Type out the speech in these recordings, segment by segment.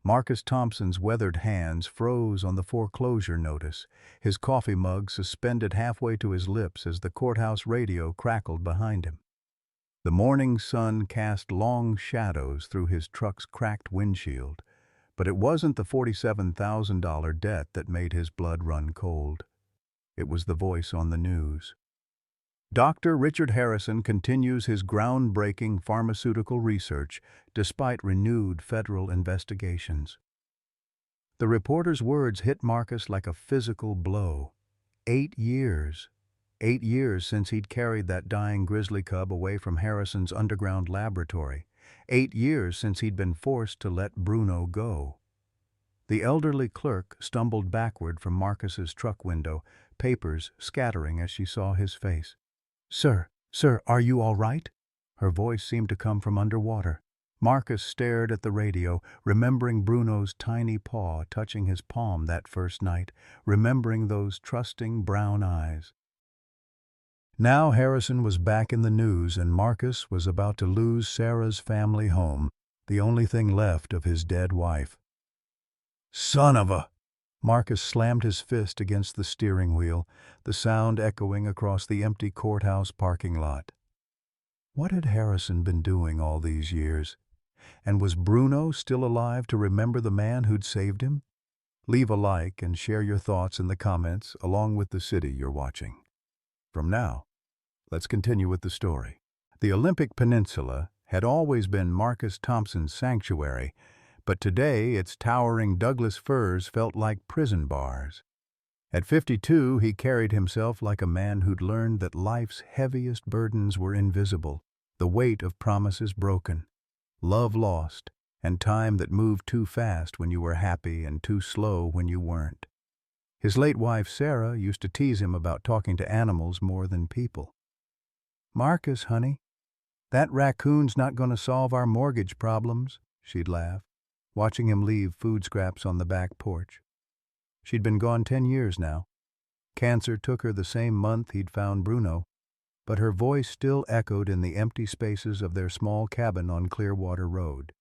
Marcus Thompson's weathered hands froze on the foreclosure notice, his coffee mug suspended halfway to his lips as the courthouse radio crackled behind him. The morning sun cast long shadows through his truck's cracked windshield, but it wasn't the $47,000 debt that made his blood run cold. It was the voice on the news. Dr. Richard Harrison continues his groundbreaking pharmaceutical research despite renewed federal investigations. The reporter's words hit Marcus like a physical blow. 8 years. 8 years since he'd carried that dying grizzly cub away from Harrison's underground laboratory. 8 years since he'd been forced to let Bruno go. The elderly clerk stumbled backward from Marcus's truck window, papers scattering as she saw his face. "Sir, are you all right?" Her voice seemed to come from underwater. Marcus stared at the radio, remembering Bruno's tiny paw touching his palm that first night, remembering those trusting brown eyes. Now Harrison was back in the news, and Marcus was about to lose Sarah's family home, the only thing left of his dead wife. "Son of a—" Marcus slammed his fist against the steering wheel, the sound echoing across the empty courthouse parking lot. What had Harrison been doing all these years? And was Bruno still alive to remember the man who'd saved him? Leave a like and share your thoughts in the comments along with the city you're watching. From now, let's continue with the story. The Olympic Peninsula had always been Marcus Thompson's sanctuary, but today its towering Douglas firs felt like prison bars. At 52, he carried himself like a man who'd learned that life's heaviest burdens were invisible, the weight of promises broken, love lost, and time that moved too fast when you were happy and too slow when you weren't. His late wife, Sarah, used to tease him about talking to animals more than people. "Marcus, honey, that raccoon's not going to solve our mortgage problems," she'd laugh, watching him leave food scraps on the back porch. She'd been gone 10 years now. Cancer took her the same month he'd found Bruno, but her voice still echoed in the empty spaces of their small cabin on Clearwater Road.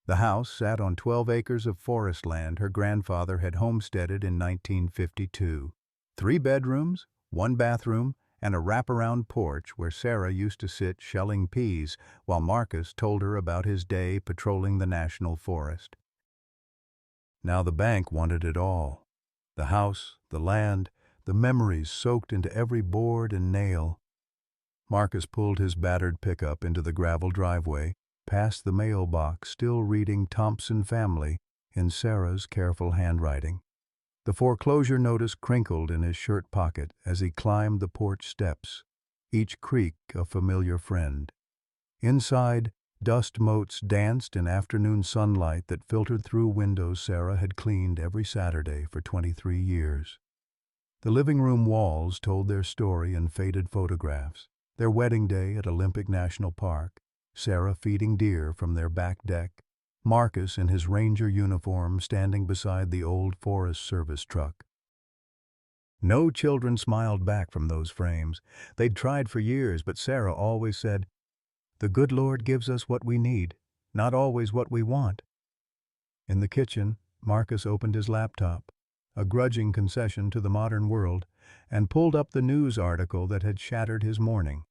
The house sat on 12 acres of forest land her grandfather had homesteaded in 1952. 3 bedrooms, 1 bathroom, and a wraparound porch where Sarah used to sit shelling peas while Marcus told her about his day patrolling the national forest. Now the bank wanted it all. The house, the land, the memories soaked into every board and nail. Marcus pulled his battered pickup into the gravel driveway, past the mailbox, still reading Thompson Family in Sarah's careful handwriting. The foreclosure notice crinkled in his shirt pocket as he climbed the porch steps, each creak a familiar friend. Inside, dust motes danced in afternoon sunlight that filtered through windows Sarah had cleaned every Saturday for 23 years. The living room walls told their story in faded photographs, their wedding day at Olympic National Park, Sarah feeding deer from their back deck, Marcus in his ranger uniform standing beside the old Forest Service truck. No children smiled back from those frames. They'd tried for years, but Sarah always said, "The good Lord gives us what we need, not always what we want." In the kitchen, Marcus opened his laptop, a grudging concession to the modern world, and pulled up the news article that had shattered his morning.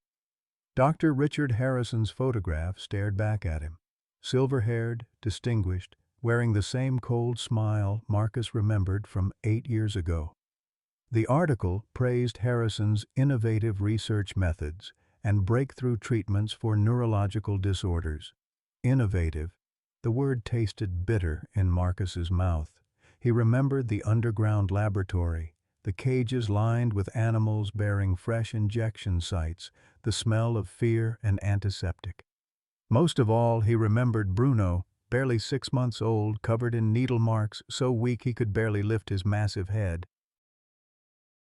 Dr. Richard Harrison's photograph stared back at him. Silver-haired, distinguished, wearing the same cold smile Marcus remembered from 8 years ago. The article praised Harrison's innovative research methods and breakthrough treatments for neurological disorders. Innovative. The word tasted bitter in Marcus's mouth. He remembered the underground laboratory, the cages lined with animals bearing fresh injection sites, the smell of fear and antiseptic. Most of all, he remembered Bruno, barely 6 months old, covered in needle marks, so weak he could barely lift his massive head.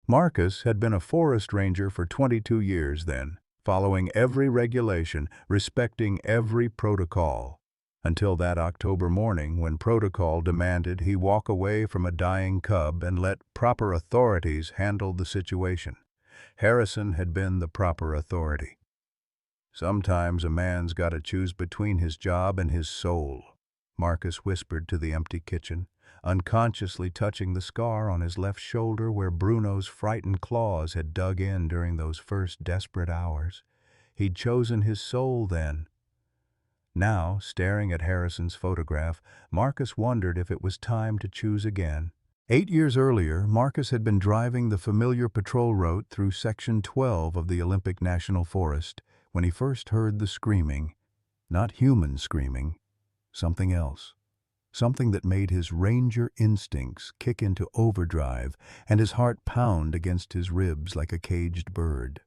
Marcus had been a forest ranger for 22 years then, following every regulation, respecting every protocol, until that October morning when protocol demanded he walk away from a dying cub and let proper authorities handle the situation. Harrison had been the proper authority. Sometimes a man's got to choose between his job and his soul. Marcus whispered to the empty kitchen, unconsciously touching the scar on his left shoulder where Bruno's frightened claws had dug in during those first desperate hours. He'd chosen his soul then. Now, staring at Harrison's photograph, Marcus wondered if it was time to choose again. 8 years earlier, Marcus had been driving the familiar patrol route through Section 12 of the Olympic National Forest when he first heard the screaming. Not human screaming, something else. Something that made his ranger instincts kick into overdrive and his heart pound against his ribs like a caged bird.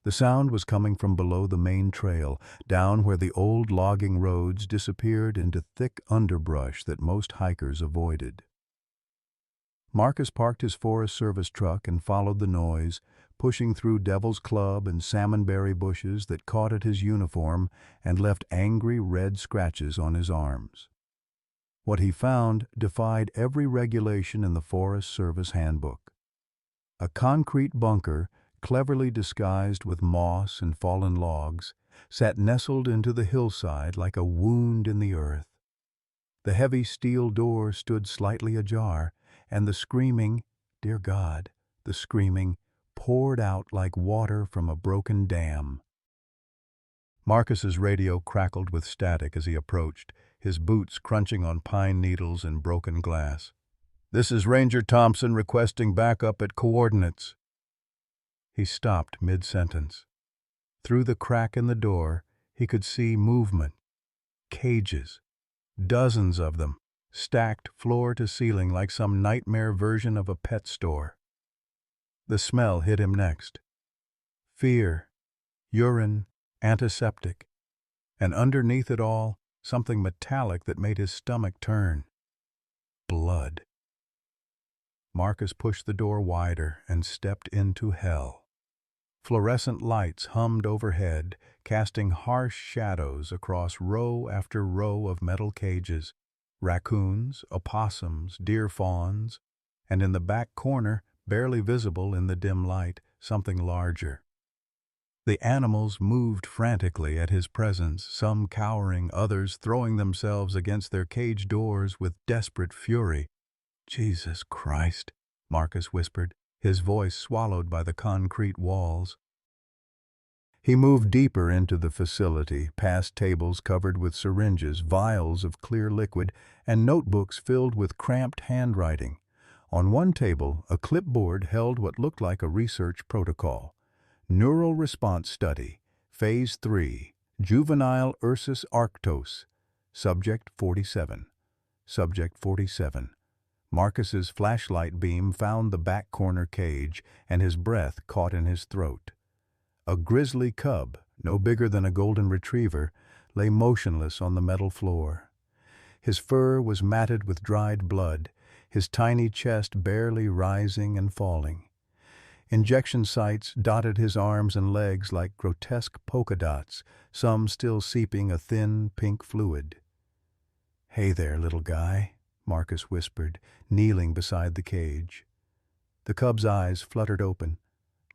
The sound was coming from below the main trail, down where the old logging roads disappeared into thick underbrush that most hikers avoided. Marcus parked his Forest Service truck and followed the noise, pushing through Devil's Club and salmonberry bushes that caught at his uniform and left angry red scratches on his arms. What he found defied every regulation in the Forest Service handbook. A concrete bunker, cleverly disguised with moss and fallen logs, sat nestled into the hillside like a wound in the earth. The heavy steel door stood slightly ajar, and the screaming, dear God, the screaming, poured out like water from a broken dam. Marcus's radio crackled with static as he approached, his boots crunching on pine needles and broken glass. "This is Ranger Thompson requesting backup at coordinates." He stopped mid-sentence. Through the crack in the door, he could see movement. Cages. Dozens of them, stacked floor to ceiling like some nightmare version of a pet store. The smell hit him next. Fear, urine, antiseptic. And underneath it all, something metallic that made his stomach turn. Blood. Marcus pushed the door wider and stepped into hell. Fluorescent lights hummed overhead, casting harsh shadows across row after row of metal cages. Raccoons, opossums, deer fawns, and in the back corner, barely visible in the dim light, something larger. The animals moved frantically at his presence, some cowering, others throwing themselves against their cage doors with desperate fury. "Jesus Christ," Marcus whispered, his voice swallowed by the concrete walls. He moved deeper into the facility, past tables covered with syringes, vials of clear liquid, and notebooks filled with cramped handwriting. On one table, a clipboard held what looked like a research protocol. Neural Response Study, Phase 3, Juvenile Ursus arctos, Subject 47. Subject 47. Marcus's flashlight beam found the back corner cage, and his breath caught in his throat. A grizzly cub, no bigger than a golden retriever, lay motionless on the metal floor. His fur was matted with dried blood, his tiny chest barely rising and falling. Injection sites dotted his arms and legs like grotesque polka dots, some still seeping a thin pink fluid. "Hey there, little guy," Marcus whispered, kneeling beside the cage. The cub's eyes fluttered open,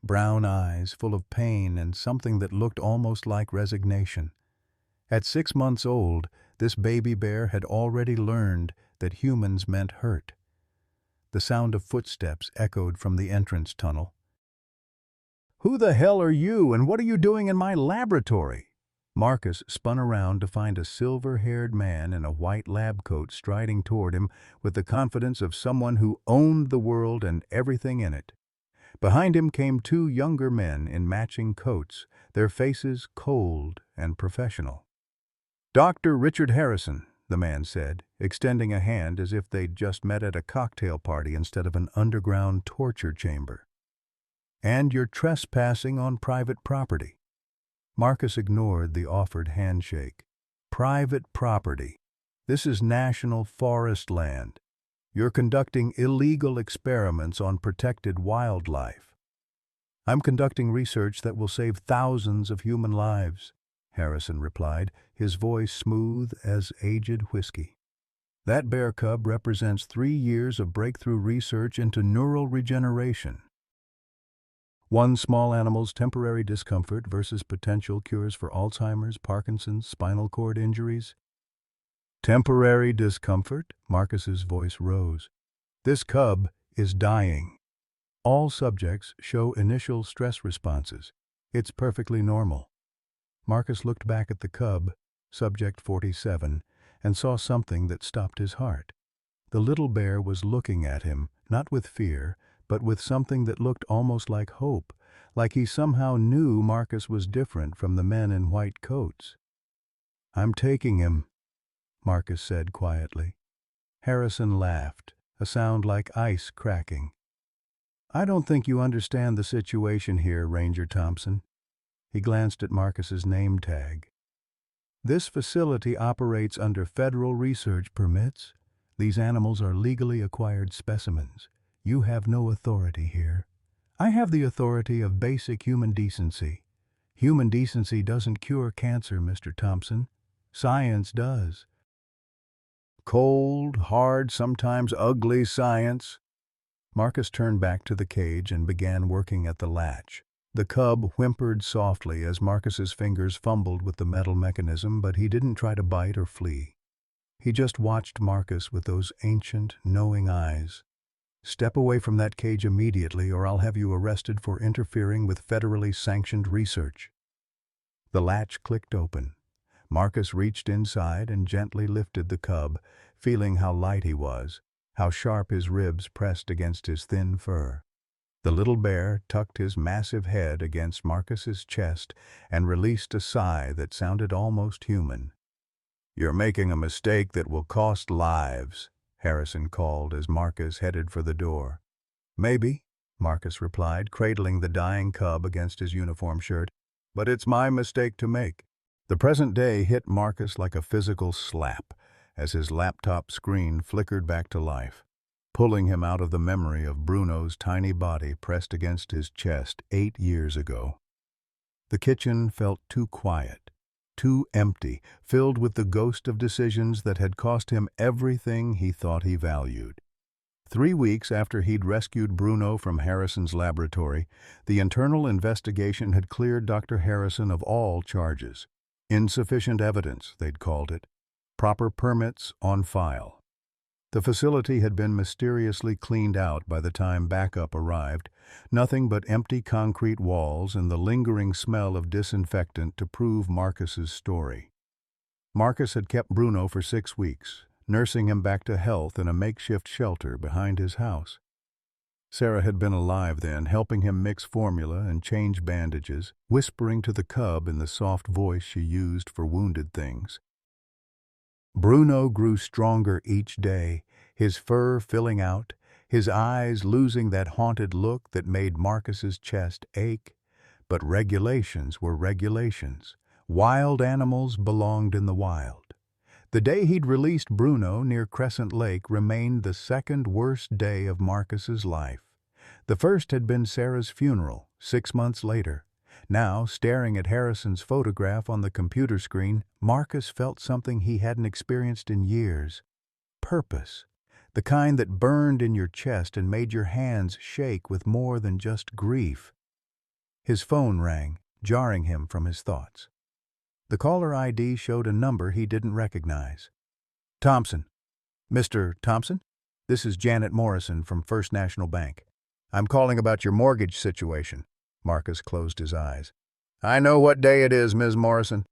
brown eyes full of pain and something that looked almost like resignation. At 6 months old, this baby bear had already learned that humans meant hurt. The sound of footsteps echoed from the entrance tunnel. "Who the hell are you, and what are you doing in my laboratory?" Marcus spun around to find a silver-haired man in a white lab coat striding toward him with the confidence of someone who owned the world and everything in it. Behind him came 2 younger men in matching coats, their faces cold and professional. "Dr. Richard Harrison," the man said, extending a hand as if they'd just met at a cocktail party instead of an underground torture chamber. "And you're trespassing on private property." Marcus ignored the offered handshake. "Private property. This is national forest land. You're conducting illegal experiments on protected wildlife." "I'm conducting research that will save thousands of human lives," Harrison replied, his voice smooth as aged whiskey. "That bear cub represents 3 years of breakthrough research into neural regeneration. One small animal's temporary discomfort versus potential cures for Alzheimer's, Parkinson's, spinal cord injuries. Temporary discomfort? Marcus's voice rose. This cub is dying. All subjects show initial stress responses. It's perfectly normal. Marcus looked back at the cub, subject 47, and saw something that stopped his heart. The little bear was looking at him, not with fear, but with something that looked almost like hope, like he somehow knew Marcus was different from the men in white coats. "I'm taking him," Marcus said quietly. Harrison laughed, a sound like ice cracking. "I don't think you understand the situation here, Ranger Thompson." He glanced at Marcus's name tag. "This facility operates under federal research permits. These animals are legally acquired specimens. You have no authority here. I have the authority of basic human decency. Human decency doesn't cure cancer, Mr. Thompson. Science does." Cold, hard, sometimes ugly science. Marcus turned back to the cage and began working at the latch. The cub whimpered softly as Marcus's fingers fumbled with the metal mechanism, but he didn't try to bite or flee. He just watched Marcus with those ancient, knowing eyes. "Step away from that cage immediately, or I'll have you arrested for interfering with federally sanctioned research." The latch clicked open. Marcus reached inside and gently lifted the cub, feeling how light he was, how sharp his ribs pressed against his thin fur. The little bear tucked his massive head against Marcus's chest and released a sigh that sounded almost human. "You're making a mistake that will cost lives," Harrison called as Marcus headed for the door. "Maybe," Marcus replied, cradling the dying cub against his uniform shirt, "but it's my mistake to make." The present day hit Marcus like a physical slap as his laptop screen flickered back to life, pulling him out of the memory of Bruno's tiny body pressed against his chest 8 years ago. The kitchen felt too quiet, too empty, filled with the ghost of decisions that had cost him everything he thought he valued. 3 weeks after he'd rescued Bruno from Harrison's laboratory, the internal investigation had cleared Dr. Harrison of all charges. Insufficient evidence, they'd called it. Proper permits on file. The facility had been mysteriously cleaned out by the time backup arrived, nothing but empty concrete walls and the lingering smell of disinfectant to prove Marcus's story. Marcus had kept Bruno for 6 weeks, nursing him back to health in a makeshift shelter behind his house. Sarah had been alive then, helping him mix formula and change bandages, whispering to the cub in the soft voice she used for wounded things. Bruno grew stronger each day, his fur filling out, his eyes losing that haunted look that made Marcus's chest ache. But regulations were regulations. Wild animals belonged in the wild. The day he'd released Bruno near Crescent Lake remained the second worst day of Marcus's life. The first had been Sarah's funeral, 6 months later. Now, staring at Harrison's photograph on the computer screen, Marcus felt something he hadn't experienced in years. Purpose. The kind that burned in your chest and made your hands shake with more than just grief. His phone rang, jarring him from his thoughts. The caller ID showed a number he didn't recognize. "Thompson. Mr. Thompson? This is Janet Morrison from First National Bank. I'm calling about your mortgage situation." Marcus closed his eyes. "I know what day it is, Ms. Morrison.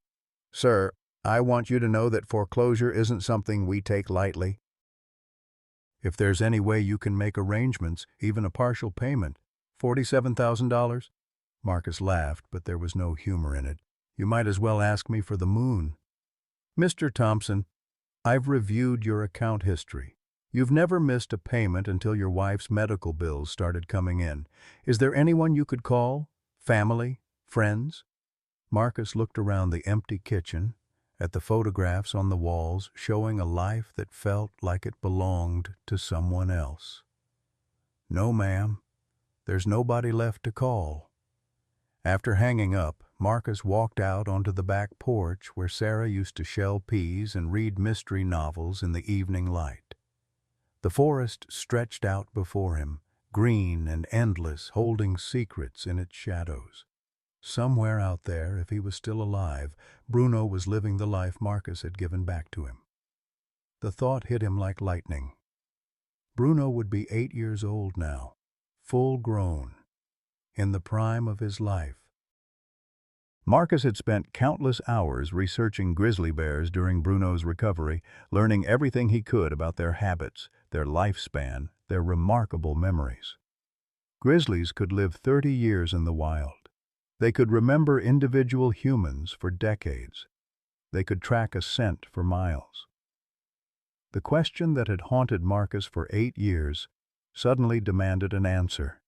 Sir, I want you to know that foreclosure isn't something we take lightly. If there's any way you can make arrangements, even a partial payment, $47,000? Marcus laughed, but there was no humor in it. "You might as well ask me for the moon." "Mr. Thompson, I've reviewed your account history. You've never missed a payment until your wife's medical bills started coming in. Is there anyone you could call? Family? Friends?" Marcus looked around the empty kitchen, at the photographs on the walls showing a life that felt like it belonged to someone else. "No, ma'am. There's nobody left to call." After hanging up, Marcus walked out onto the back porch where Sarah used to shell peas and read mystery novels in the evening light. The forest stretched out before him, green and endless, holding secrets in its shadows. Somewhere out there, if he was still alive, Bruno was living the life Marcus had given back to him. The thought hit him like lightning. Bruno would be 8 years old now, full grown, in the prime of his life. Marcus had spent countless hours researching grizzly bears during Bruno's recovery, learning everything he could about their habits, their lifespan, their remarkable memories. Grizzlies could live 30 years in the wild. They could remember individual humans for decades. They could track a scent for miles. The question that had haunted Marcus for 8 years suddenly demanded an answer.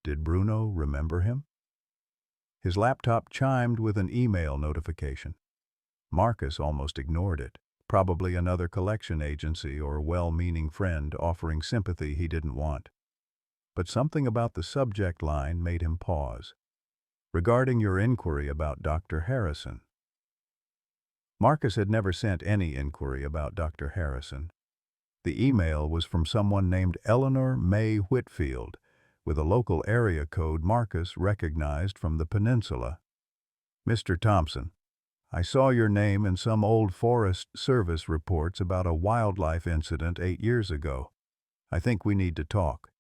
Did Bruno remember him? His laptop chimed with an email notification. Marcus almost ignored it, probably another collection agency or well-meaning friend offering sympathy he didn't want. But something about the subject line made him pause. Regarding your inquiry about Dr. Harrison. Marcus had never sent any inquiry about Dr. Harrison. The email was from someone named Eleanor May Whitfield, with a local area code Marcus recognized from the peninsula. Mr. Thompson, I saw your name in some old Forest Service reports about a wildlife incident 8 years ago. I think we need to talk.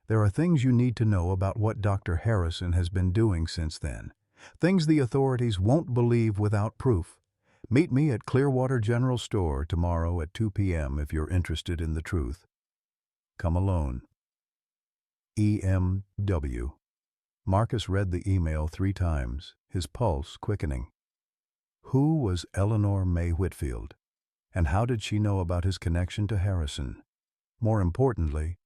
There are things you need to know about what Dr. Harrison has been doing since then. Things the authorities won't believe without proof. Meet me at Clearwater General Store tomorrow at 2 p.m. if you're interested in the truth. Come alone. E.M.W. Marcus read the email 3 times, his pulse quickening. Who was Eleanor May Whitfield? And how did she know about his connection to Harrison? More importantly,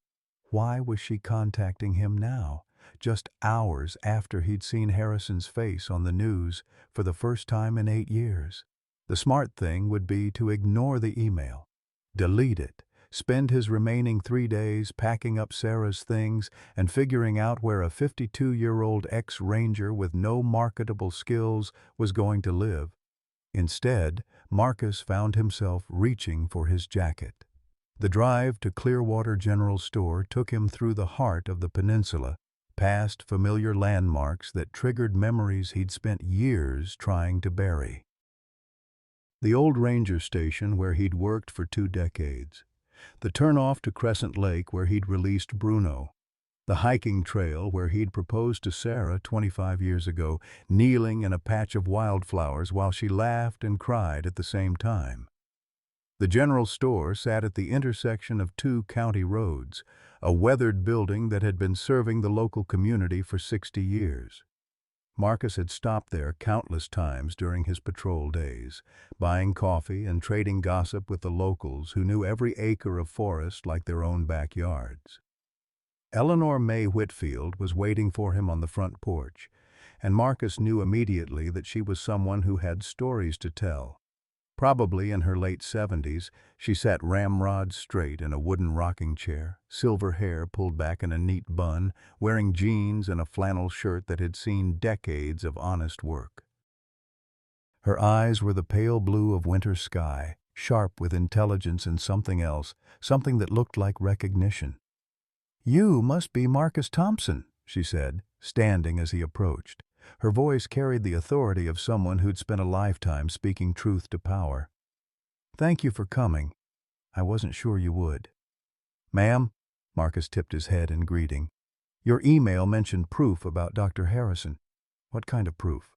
why was she contacting him now, just hours after he'd seen Harrison's face on the news for the first time in 8 years? The smart thing would be to ignore the email, delete it, spend his remaining 3 days packing up Sarah's things and figuring out where a 52-year-old ex-ranger with no marketable skills was going to live. Instead, Marcus found himself reaching for his jacket. The drive to Clearwater General Store took him through the heart of the peninsula, past familiar landmarks that triggered memories he'd spent years trying to bury. The old ranger station where he'd worked for 2 decades. The turnoff to Crescent Lake where he'd released Bruno. The hiking trail where he'd proposed to Sarah 25 years ago, kneeling in a patch of wildflowers while she laughed and cried at the same time. The general store sat at the intersection of 2 county roads, a weathered building that had been serving the local community for 60 years. Marcus had stopped there countless times during his patrol days, buying coffee and trading gossip with the locals who knew every acre of forest like their own backyards. Eleanor May Whitfield was waiting for him on the front porch, and Marcus knew immediately that she was someone who had stories to tell. Probably in her late 70s, she sat ramrod straight in a wooden rocking chair, silver hair pulled back in a neat bun, wearing jeans and a flannel shirt that had seen decades of honest work. Her eyes were the pale blue of winter sky, sharp with intelligence and something else, something that looked like recognition. "You must be Marcus Thompson," she said, standing as he approached. Her voice carried the authority of someone who'd spent a lifetime speaking truth to power. "Thank you for coming. I wasn't sure you would." "Ma'am," Marcus tipped his head in greeting, "your email mentioned proof about Dr. Harrison. What kind of proof?"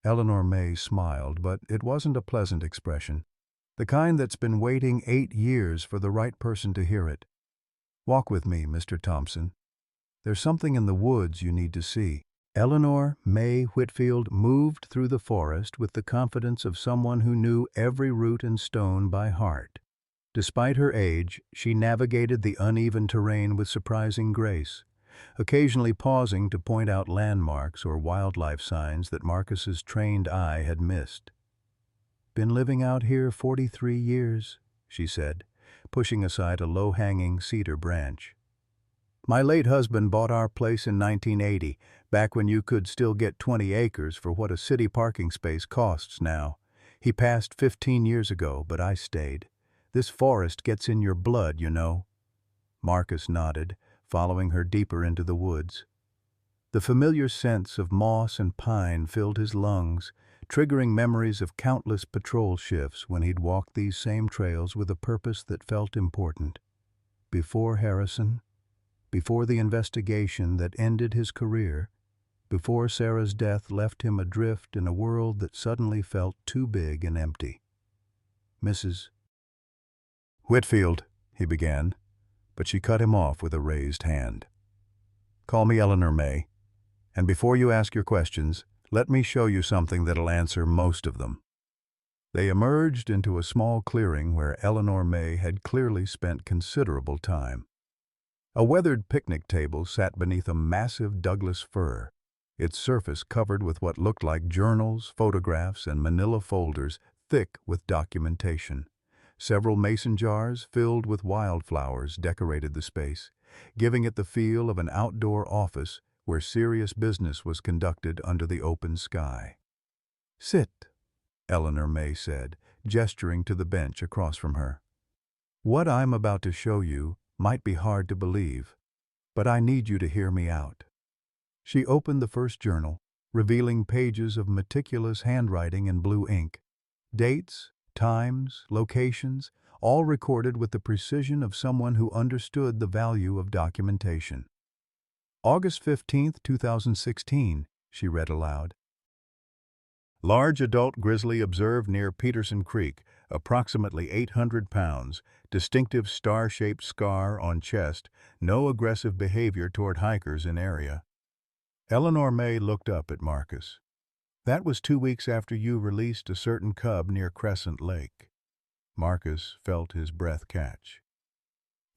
Eleanor May smiled, but it wasn't a pleasant expression. The kind that's been waiting 8 years for the right person to hear it. "Walk with me, Mr. Thompson. There's something in the woods you need to see." Eleanor May Whitfield moved through the forest with the confidence of someone who knew every root and stone by heart. Despite her age, she navigated the uneven terrain with surprising grace, occasionally pausing to point out landmarks or wildlife signs that Marcus's trained eye had missed. "Been living out here 43 years, she said, pushing aside a low-hanging cedar branch. "My late husband bought our place in 1980, back when you could still get 20 acres for what a city parking space costs now. He passed 15 years ago, but I stayed. This forest gets in your blood, you know." Marcus nodded, following her deeper into the woods. The familiar scents of moss and pine filled his lungs, triggering memories of countless patrol shifts when he'd walked these same trails with a purpose that felt important. Before Harrison, before the investigation that ended his career, before Sarah's death left him adrift in a world that suddenly felt too big and empty. "Mrs. Whitfield," he began, but she cut him off with a raised hand. "Call me Eleanor May, and before you ask your questions, let me show you something that'll answer most of them." They emerged into a small clearing where Eleanor May had clearly spent considerable time. A weathered picnic table sat beneath a massive Douglas fir, its surface covered with what looked like journals, photographs, and manila folders thick with documentation. Several mason jars filled with wildflowers decorated the space, giving it the feel of an outdoor office where serious business was conducted under the open sky. "Sit," Eleanor May said, gesturing to the bench across from her. "What I'm about to show you might be hard to believe, but I need you to hear me out." She opened the first journal, revealing pages of meticulous handwriting in blue ink. Dates, times, locations, all recorded with the precision of someone who understood the value of documentation. "August 15, 2016, she read aloud. "Large adult grizzly observed near Peterson Creek, approximately 800 pounds, distinctive star-shaped scar on chest, no aggressive behavior toward hikers in area." Eleanor May looked up at Marcus. "That was 2 weeks after you released a certain cub near Crescent Lake." Marcus felt his breath catch.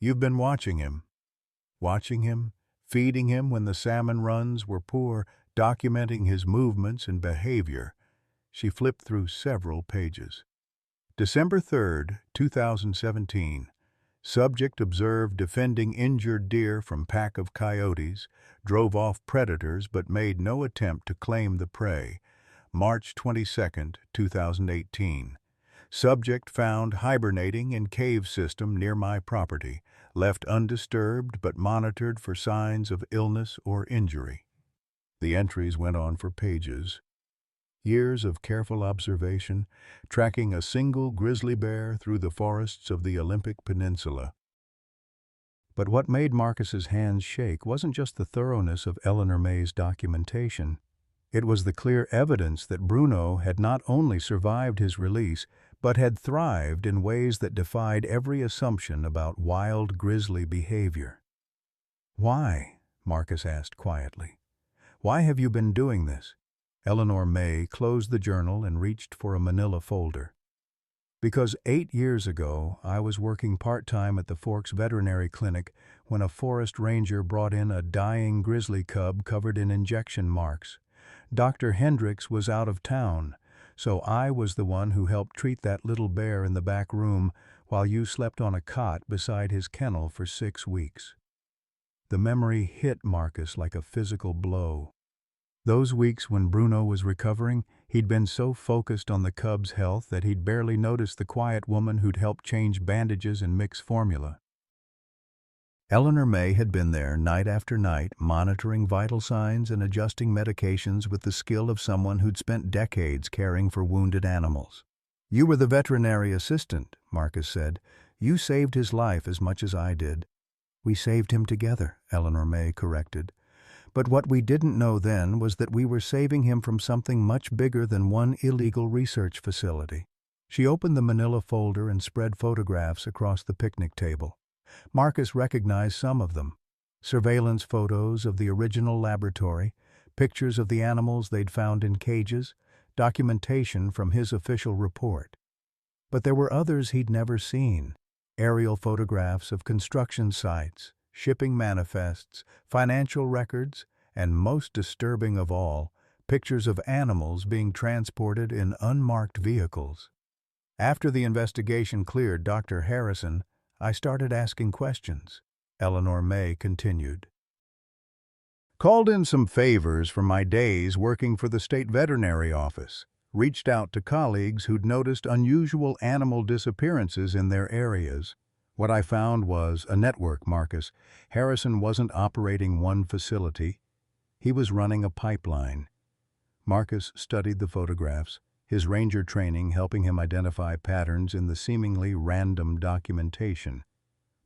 "You've been watching him, feeding him when the salmon runs were poor, documenting his movements and behavior." She flipped through several pages. "December 3, 2017. Subject observed defending injured deer from pack of coyotes, drove off predators but made no attempt to claim the prey. March 22, 2018. Subject found hibernating in cave system near my property, left undisturbed but monitored for signs of illness or injury." The entries went on for pages. Years of careful observation, tracking a single grizzly bear through the forests of the Olympic Peninsula. But what made Marcus's hands shake wasn't just the thoroughness of Eleanor May's documentation. It was the clear evidence that Bruno had not only survived his release, but had thrived in ways that defied every assumption about wild grizzly behavior. "Why?" Marcus asked quietly. "Why have you been doing this?" Eleanor May closed the journal and reached for a manila folder. "Because 8 years ago, I was working part-time at the Forks Veterinary Clinic when a forest ranger brought in a dying grizzly cub covered in injection marks. Dr. Hendricks was out of town, so I was the one who helped treat that little bear in the back room while you slept on a cot beside his kennel for 6 weeks." The memory hit Marcus like a physical blow. Those weeks when Bruno was recovering, he'd been so focused on the cub's health that he'd barely noticed the quiet woman who'd helped change bandages and mix formula. Eleanor May had been there night after night, monitoring vital signs and adjusting medications with the skill of someone who'd spent decades caring for wounded animals. "You were the veterinary assistant," Marcus said. "You saved his life as much as I did." "We saved him together," Eleanor May corrected. "But what we didn't know then was that we were saving him from something much bigger than one illegal research facility." She opened the manila folder and spread photographs across the picnic table. Marcus recognized some of them. Surveillance photos of the original laboratory, pictures of the animals they'd found in cages, documentation from his official report. But there were others he'd never seen. Aerial photographs of construction sites, shipping manifests, financial records, and most disturbing of all, pictures of animals being transported in unmarked vehicles. "After the investigation cleared Dr. Harrison, I started asking questions," Eleanor May continued. "Called in some favors from my days working for the state veterinary office. Reached out to colleagues who'd noticed unusual animal disappearances in their areas. What I found was a network, Marcus. Harrison wasn't operating one facility. He was running a pipeline. Marcus studied the photographs, his ranger training helping him identify patterns in the seemingly random documentation.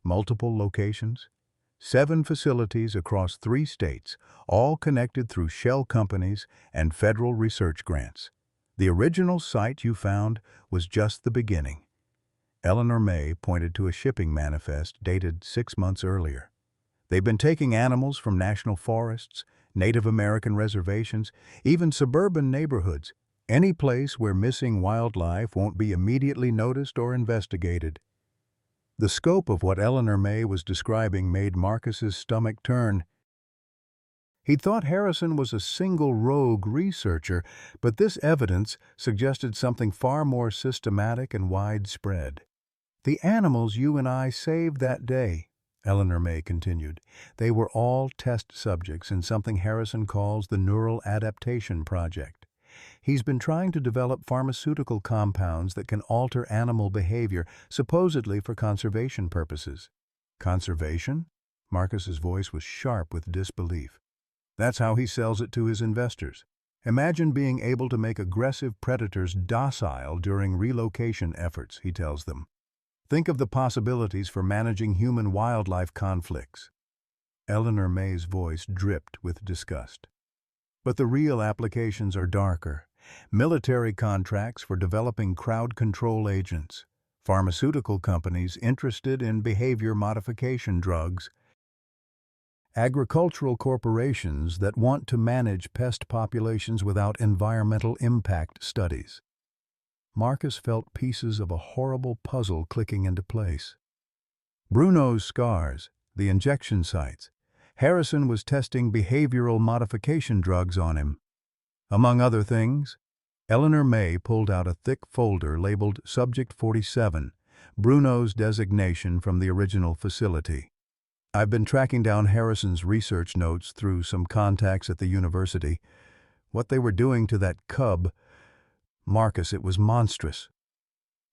Multiple locations, 7 facilities across 3 states, all connected through shell companies and federal research grants. The original site you found was just the beginning. Eleanor May pointed to a shipping manifest dated 6 months earlier. They've been taking animals from national forests, Native American reservations, even suburban neighborhoods, any place where missing wildlife won't be immediately noticed or investigated. The scope of what Eleanor May was describing made Marcus's stomach turn. He'd thought Harrison was a single rogue researcher, but this evidence suggested something far more systematic and widespread. "The animals you and I saved that day," Eleanor May continued, "they were all test subjects in something Harrison calls the Neural Adaptation Project. He's been trying to develop pharmaceutical compounds that can alter animal behavior, supposedly for conservation purposes." "Conservation?" Marcus's voice was sharp with disbelief. "That's how he sells it to his investors. Imagine being able to make aggressive predators docile during relocation efforts," he tells them. "Think of the possibilities for managing human-wildlife conflicts." Eleanor May's voice dripped with disgust. "But the real applications are darker. Military contracts for developing crowd control agents, pharmaceutical companies interested in behavior modification drugs, agricultural corporations that want to manage pest populations without environmental impact studies." Marcus felt pieces of a horrible puzzle clicking into place. Bruno's scars, the injection sites. Harrison was testing behavioral modification drugs on him. Among other things, Eleanor May pulled out a thick folder labeled Subject 47, Bruno's designation from the original facility. "I've been tracking down Harrison's research notes through some contacts at the university. What they were doing to that cub, Marcus, it was monstrous."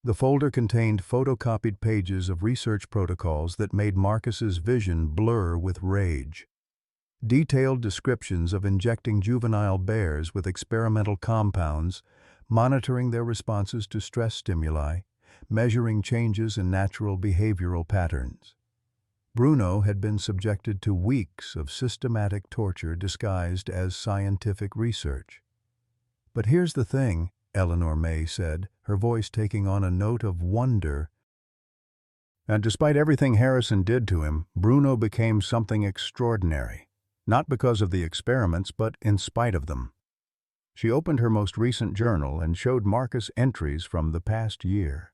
The folder contained photocopied pages of research protocols that made Marcus's vision blur with rage. Detailed descriptions of injecting juvenile bears with experimental compounds, monitoring their responses to stress stimuli, measuring changes in natural behavioral patterns. Bruno had been subjected to weeks of systematic torture disguised as scientific research. "But here's the thing," Eleanor May said, her voice taking on a note of wonder. "And despite everything Harrison did to him, Bruno became something extraordinary. Not because of the experiments, but in spite of them." She opened her most recent journal and showed Marcus entries from the past year.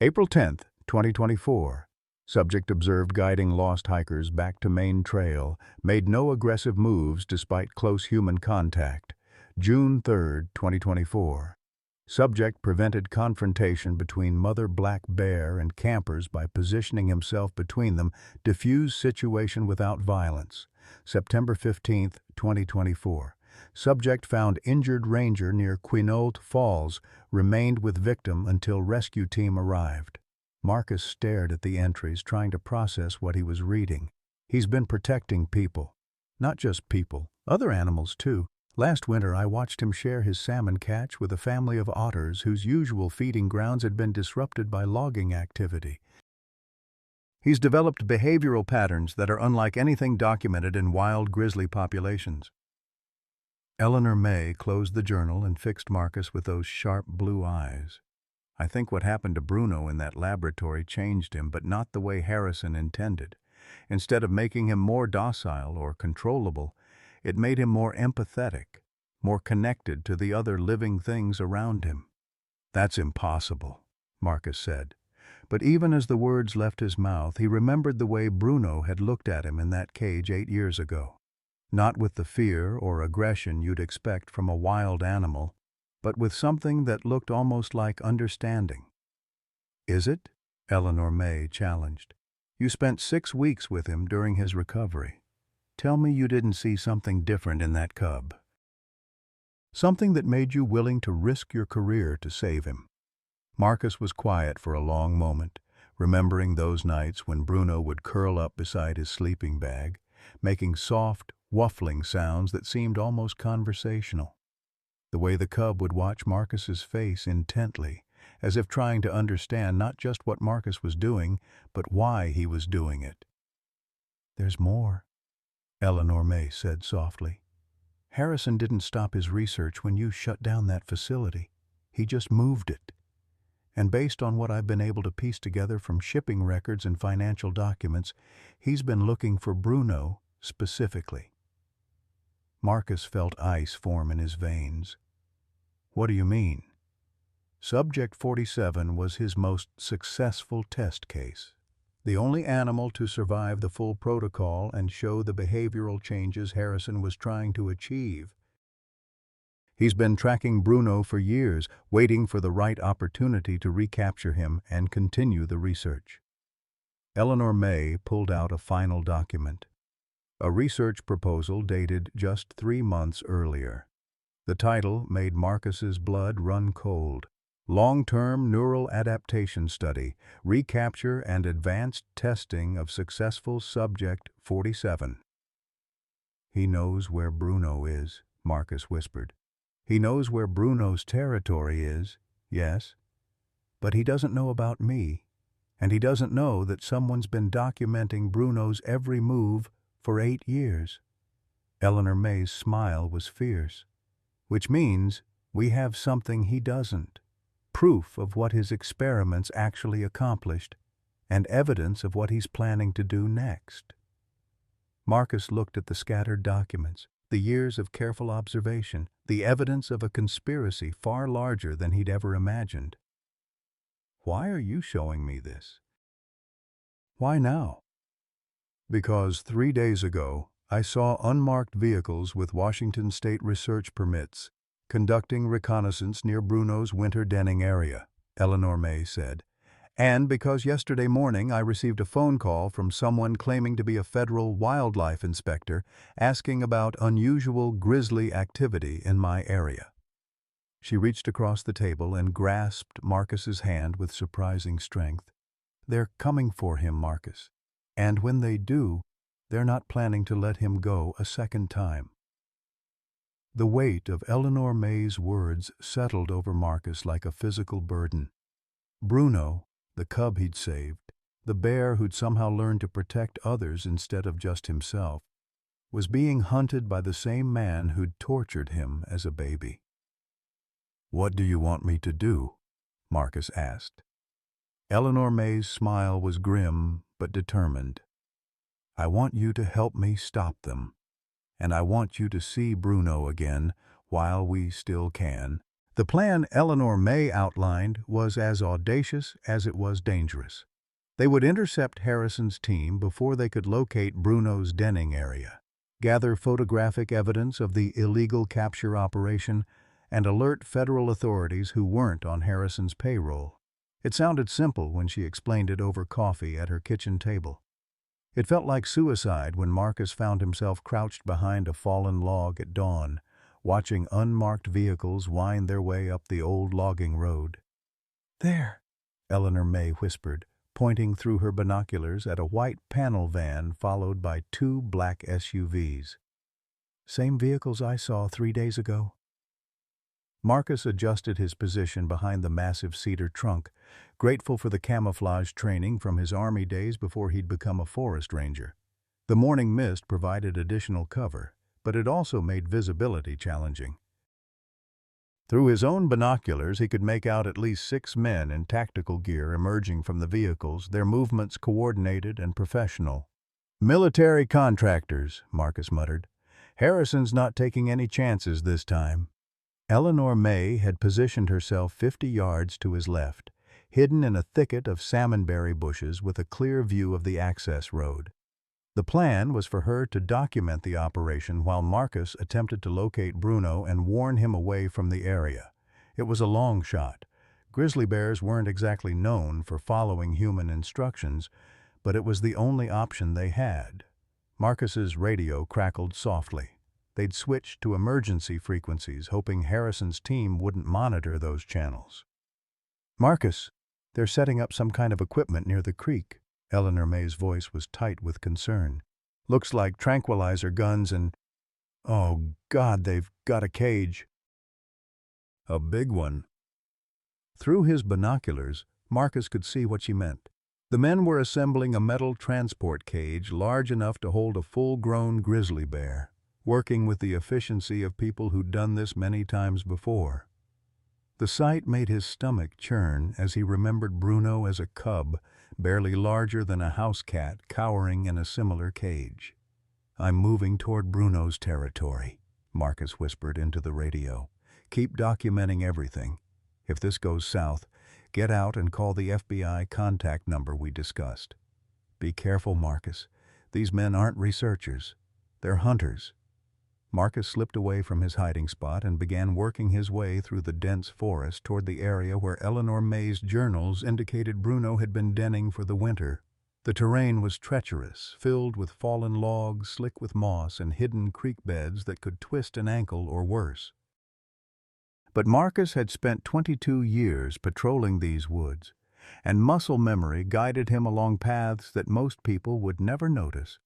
April 10th, 2024. Subject observed guiding lost hikers back to main trail, made no aggressive moves despite close human contact. June 3rd, 2024. Subject prevented confrontation between mother black bear and campers by positioning himself between them, diffused situation without violence. September 15th, 2024. Subject found injured ranger near Quinault Falls, remained with victim until rescue team arrived. Marcus stared at the entries, trying to process what he was reading. He's been protecting people. Not just people, other animals too. Last winter I watched him share his salmon catch with a family of otters whose usual feeding grounds had been disrupted by logging activity. He's developed behavioral patterns that are unlike anything documented in wild grizzly populations. Eleanor May closed the journal and fixed Marcus with those sharp blue eyes. "I think what happened to Bruno in that laboratory changed him, but not the way Harrison intended. Instead of making him more docile or controllable, it made him more empathetic, more connected to the other living things around him." "That's impossible," Marcus said. But even as the words left his mouth, he remembered the way Bruno had looked at him in that cage 8 years ago. Not with the fear or aggression you'd expect from a wild animal, but with something that looked almost like understanding. "Is it?" Eleanor May challenged. "You spent 6 weeks with him during his recovery. Tell me you didn't see something different in that cub. Something that made you willing to risk your career to save him." Marcus was quiet for a long moment, remembering those nights when Bruno would curl up beside his sleeping bag, making soft, wuffling sounds that seemed almost conversational. The way the cub would watch Marcus's face intently, as if trying to understand not just what Marcus was doing, but why he was doing it. "There's more," Eleanor May said softly. "Harrison didn't stop his research when you shut down that facility. He just moved it. And based on what I've been able to piece together from shipping records and financial documents, he's been looking for Bruno specifically." Marcus felt ice form in his veins. "What do you mean?" Subject 47 was his most successful test case. The only animal to survive the full protocol and show the behavioral changes Harrison was trying to achieve. He's been tracking Bruno for years, waiting for the right opportunity to recapture him and continue the research. Eleanor May pulled out a final document. A research proposal dated just 3 months earlier. The title made Marcus's blood run cold. Long-term neural adaptation study, recapture and advanced testing of successful subject 47. "He knows where Bruno is," Marcus whispered. "He knows where Bruno's territory is, yes, but he doesn't know about me, and he doesn't know that someone's been documenting Bruno's every move for 8 years. Eleanor May's smile was fierce. "Which means we have something he doesn't. Proof of what his experiments actually accomplished, and evidence of what he's planning to do next." Marcus looked at the scattered documents, the years of careful observation, the evidence of a conspiracy far larger than he'd ever imagined. "Why are you showing me this?" "Why now?" "Because 3 days ago, I saw unmarked vehicles with Washington State research permits conducting reconnaissance near Bruno's winter denning area," Eleanor May said. "And because yesterday morning I received a phone call from someone claiming to be a federal wildlife inspector asking about unusual grizzly activity in my area." She reached across the table and grasped Marcus's hand with surprising strength. "They're coming for him, Marcus. And when they do, they're not planning to let him go a second time." The weight of Eleanor May's words settled over Marcus like a physical burden. Bruno, the cub he'd saved, the bear who'd somehow learned to protect others instead of just himself, was being hunted by the same man who'd tortured him as a baby. "What do you want me to do?" Marcus asked. Eleanor May's smile was grim but determined. "I want you to help me stop them. And I want you to see Bruno again while we still can." The plan Eleanor May outlined was as audacious as it was dangerous. They would intercept Harrison's team before they could locate Bruno's denning area, gather photographic evidence of the illegal capture operation, and alert federal authorities who weren't on Harrison's payroll. It sounded simple when she explained it over coffee at her kitchen table. It felt like suicide when Marcus found himself crouched behind a fallen log at dawn, watching unmarked vehicles wind their way up the old logging road. "There," Eleanor May whispered, pointing through her binoculars at a white panel van followed by 2 black SUVs. "Same vehicles I saw 3 days ago." Marcus adjusted his position behind the massive cedar trunk, grateful for the camouflage training from his Army days before he'd become a forest ranger. The morning mist provided additional cover, but it also made visibility challenging. Through his own binoculars, he could make out at least 6 men in tactical gear emerging from the vehicles, their movements coordinated and professional. "Military contractors," Marcus muttered. "Harrison's not taking any chances this time." Eleanor May had positioned herself 50 yards to his left, hidden in a thicket of salmonberry bushes with a clear view of the access road. The plan was for her to document the operation while Marcus attempted to locate Bruno and warn him away from the area. It was a long shot. Grizzly bears weren't exactly known for following human instructions, but it was the only option they had. Marcus's radio crackled softly. They'd switched to emergency frequencies, hoping Harrison's team wouldn't monitor those channels. "Marcus, they're setting up some kind of equipment near the creek." Eleanor May's voice was tight with concern. "Looks like tranquilizer guns and... oh, God, they've got a cage." "A big one." Through his binoculars, Marcus could see what she meant. The men were assembling a metal transport cage large enough to hold a full-grown grizzly bear, working with the efficiency of people who'd done this many times before. The sight made his stomach churn as he remembered Bruno as a cub, barely larger than a house cat, cowering in a similar cage. "I'm moving toward Bruno's territory," Marcus whispered into the radio. "Keep documenting everything. If this goes south, get out and call the FBI contact number we discussed. Be careful, Marcus. These men aren't researchers. They're hunters." Marcus slipped away from his hiding spot and began working his way through the dense forest toward the area where Eleanor May's journals indicated Bruno had been denning for the winter. The terrain was treacherous, filled with fallen logs, slick with moss, and hidden creek beds that could twist an ankle or worse. But Marcus had spent 22 years patrolling these woods, and muscle memory guided him along paths that most people would never notice.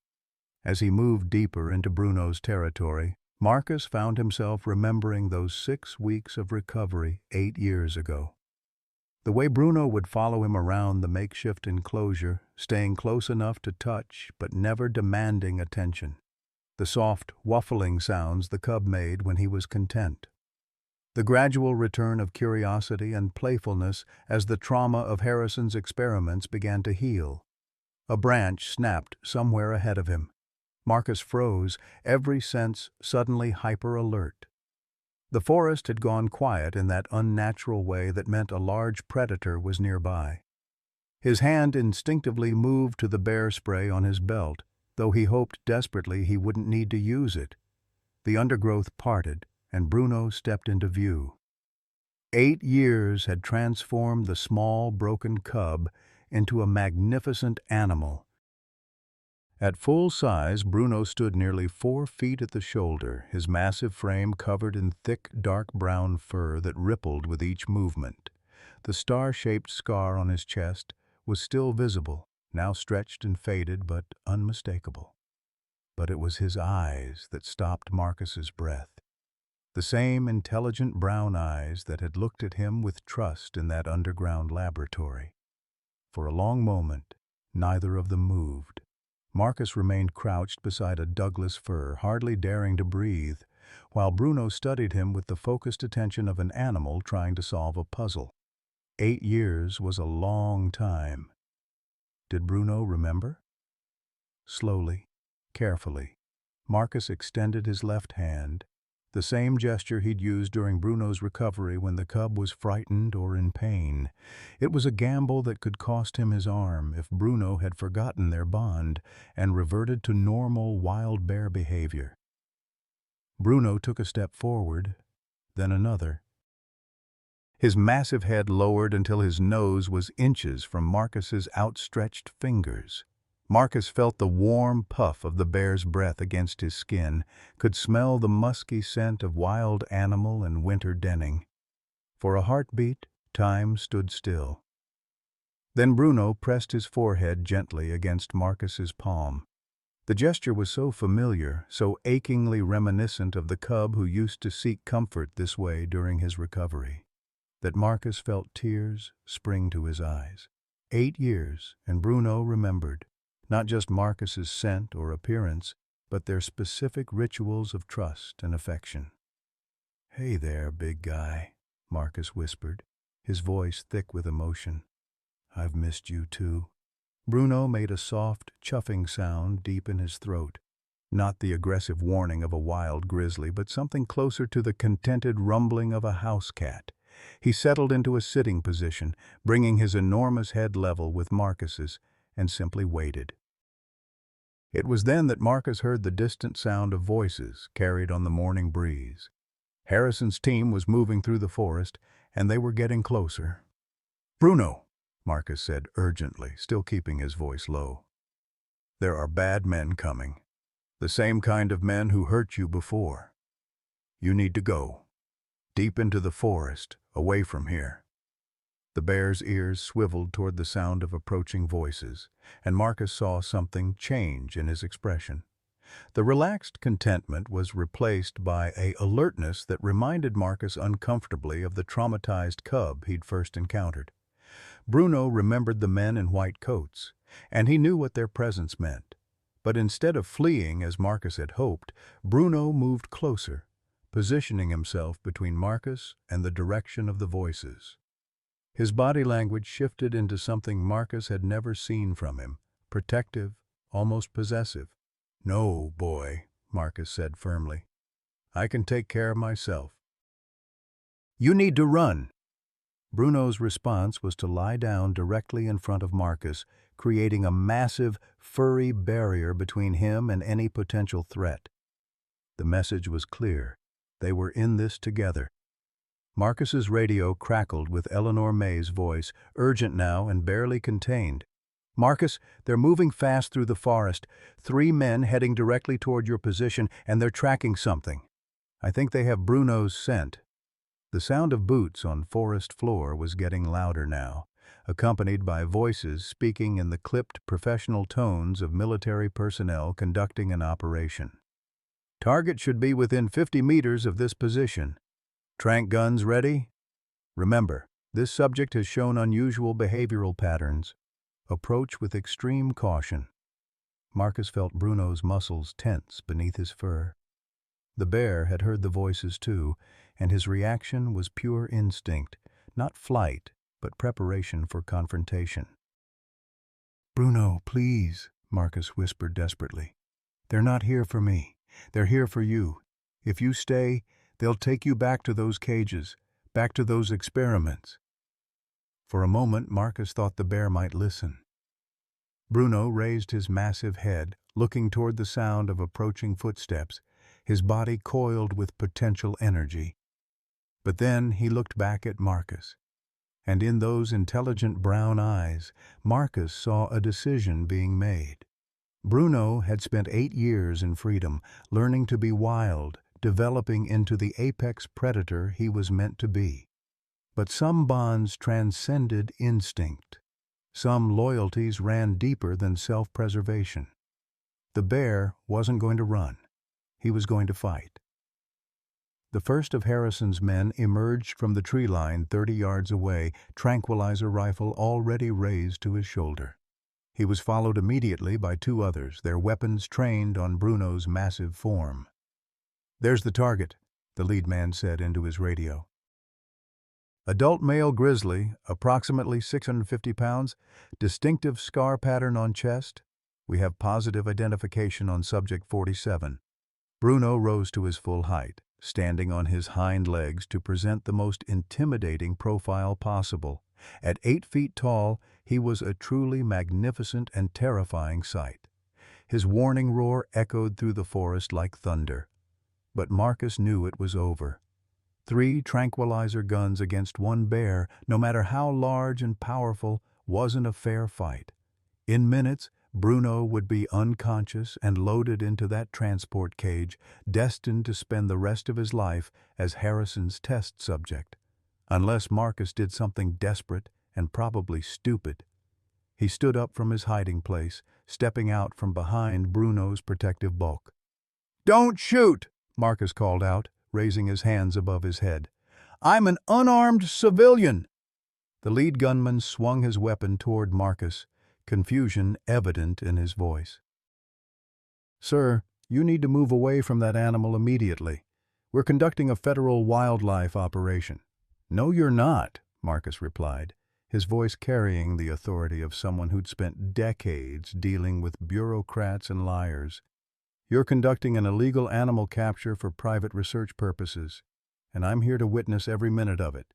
As he moved deeper into Bruno's territory, Marcus found himself remembering those 6 weeks of recovery 8 years ago. The way Bruno would follow him around the makeshift enclosure, staying close enough to touch but never demanding attention. The soft, waffling sounds the cub made when he was content. The gradual return of curiosity and playfulness as the trauma of Harrison's experiments began to heal. A branch snapped somewhere ahead of him. Marcus froze, every sense suddenly hyper-alert. The forest had gone quiet in that unnatural way that meant a large predator was nearby. His hand instinctively moved to the bear spray on his belt, though he hoped desperately he wouldn't need to use it. The undergrowth parted, and Bruno stepped into view. 8 years had transformed the small, broken cub into a magnificent animal. At full size, Bruno stood nearly 4 feet at the shoulder, his massive frame covered in thick, dark brown fur that rippled with each movement. The star-shaped scar on his chest was still visible, now stretched and faded but unmistakable. But it was his eyes that stopped Marcus's breath. The same intelligent brown eyes that had looked at him with trust in that underground laboratory. For a long moment, neither of them moved. Marcus remained crouched beside a Douglas fir, hardly daring to breathe, while Bruno studied him with the focused attention of an animal trying to solve a puzzle. 8 years was a long time. Did Bruno remember? Slowly, carefully, Marcus extended his left hand, the same gesture he'd used during Bruno's recovery when the cub was frightened or in pain. It was a gamble that could cost him his arm if Bruno had forgotten their bond and reverted to normal wild bear behavior. Bruno took a step forward, then another. His massive head lowered until his nose was inches from Marcus's outstretched fingers. Marcus felt the warm puff of the bear's breath against his skin, could smell the musky scent of wild animal and winter denning. For a heartbeat, time stood still. Then Bruno pressed his forehead gently against Marcus's palm. The gesture was so familiar, so achingly reminiscent of the cub who used to seek comfort this way during his recovery, that Marcus felt tears spring to his eyes. 8 years, and Bruno remembered. Not just Marcus's scent or appearance, but their specific rituals of trust and affection. "Hey there, big guy," Marcus whispered, his voice thick with emotion. "I've missed you too." Bruno made a soft, chuffing sound deep in his throat. Not the aggressive warning of a wild grizzly, but something closer to the contented rumbling of a house cat. He settled into a sitting position, bringing his enormous head level with Marcus's, and simply waited. It was then that Marcus heard the distant sound of voices carried on the morning breeze. Harrison's team was moving through the forest, and they were getting closer. "Bruno," Marcus said urgently, still keeping his voice low. "There are bad men coming. The same kind of men who hurt you before. You need to go. Deep into the forest, away from here." The bear's ears swiveled toward the sound of approaching voices, and Marcus saw something change in his expression. The relaxed contentment was replaced by an alertness that reminded Marcus uncomfortably of the traumatized cub he'd first encountered. Bruno remembered the men in white coats, and he knew what their presence meant. But instead of fleeing as Marcus had hoped, Bruno moved closer, positioning himself between Marcus and the direction of the voices. His body language shifted into something Marcus had never seen from him, protective, almost possessive. "No, boy," Marcus said firmly. "I can take care of myself." "You need to run." Bruno's response was to lie down directly in front of Marcus, creating a massive, furry barrier between him and any potential threat. The message was clear. They were in this together. Marcus's radio crackled with Eleanor May's voice, urgent now and barely contained. "Marcus, they're moving fast through the forest. 3 men heading directly toward your position, and they're tracking something. I think they have Bruno's scent." The sound of boots on forest floor was getting louder now, accompanied by voices speaking in the clipped professional tones of military personnel conducting an operation. "Target should be within 50 meters of this position. Trank guns ready? Remember, this subject has shown unusual behavioral patterns. Approach with extreme caution." Marcus felt Bruno's muscles tense beneath his fur. The bear had heard the voices too, and his reaction was pure instinct, not flight, but preparation for confrontation. "Bruno, please," Marcus whispered desperately. "They're not here for me. They're here for you. If you stay, they'll take you back to those cages, back to those experiments." For a moment, Marcus thought the bear might listen. Bruno raised his massive head, looking toward the sound of approaching footsteps, his body coiled with potential energy. But then he looked back at Marcus, and in those intelligent brown eyes, Marcus saw a decision being made. Bruno had spent 8 years in freedom, learning to be wild, developing into the apex predator he was meant to be. But some bonds transcended instinct. Some loyalties ran deeper than self-preservation. The bear wasn't going to run. He was going to fight. The first of Harrison's men emerged from the tree line 30 yards away, tranquilizer rifle already raised to his shoulder. He was followed immediately by 2 others, their weapons trained on Bruno's massive form. "There's the target," the lead man said into his radio. "Adult male grizzly, approximately 650 pounds, distinctive scar pattern on chest. We have positive identification on subject 47. Bruno rose to his full height, standing on his hind legs to present the most intimidating profile possible. At 8 feet tall, he was a truly magnificent and terrifying sight. His warning roar echoed through the forest like thunder. But Marcus knew it was over. 3 tranquilizer guns against 1 bear, no matter how large and powerful, wasn't a fair fight. In minutes, Bruno would be unconscious and loaded into that transport cage, destined to spend the rest of his life as Harrison's test subject. Unless Marcus did something desperate and probably stupid. He stood up from his hiding place, stepping out from behind Bruno's protective bulk. "Don't shoot!" Marcus called out, raising his hands above his head. "I'm an unarmed civilian!" The lead gunman swung his weapon toward Marcus, confusion evident in his voice. "Sir, you need to move away from that animal immediately. We're conducting a federal wildlife operation." "No, you're not," Marcus replied, his voice carrying the authority of someone who'd spent decades dealing with bureaucrats and liars. "You're conducting an illegal animal capture for private research purposes, and I'm here to witness every minute of it."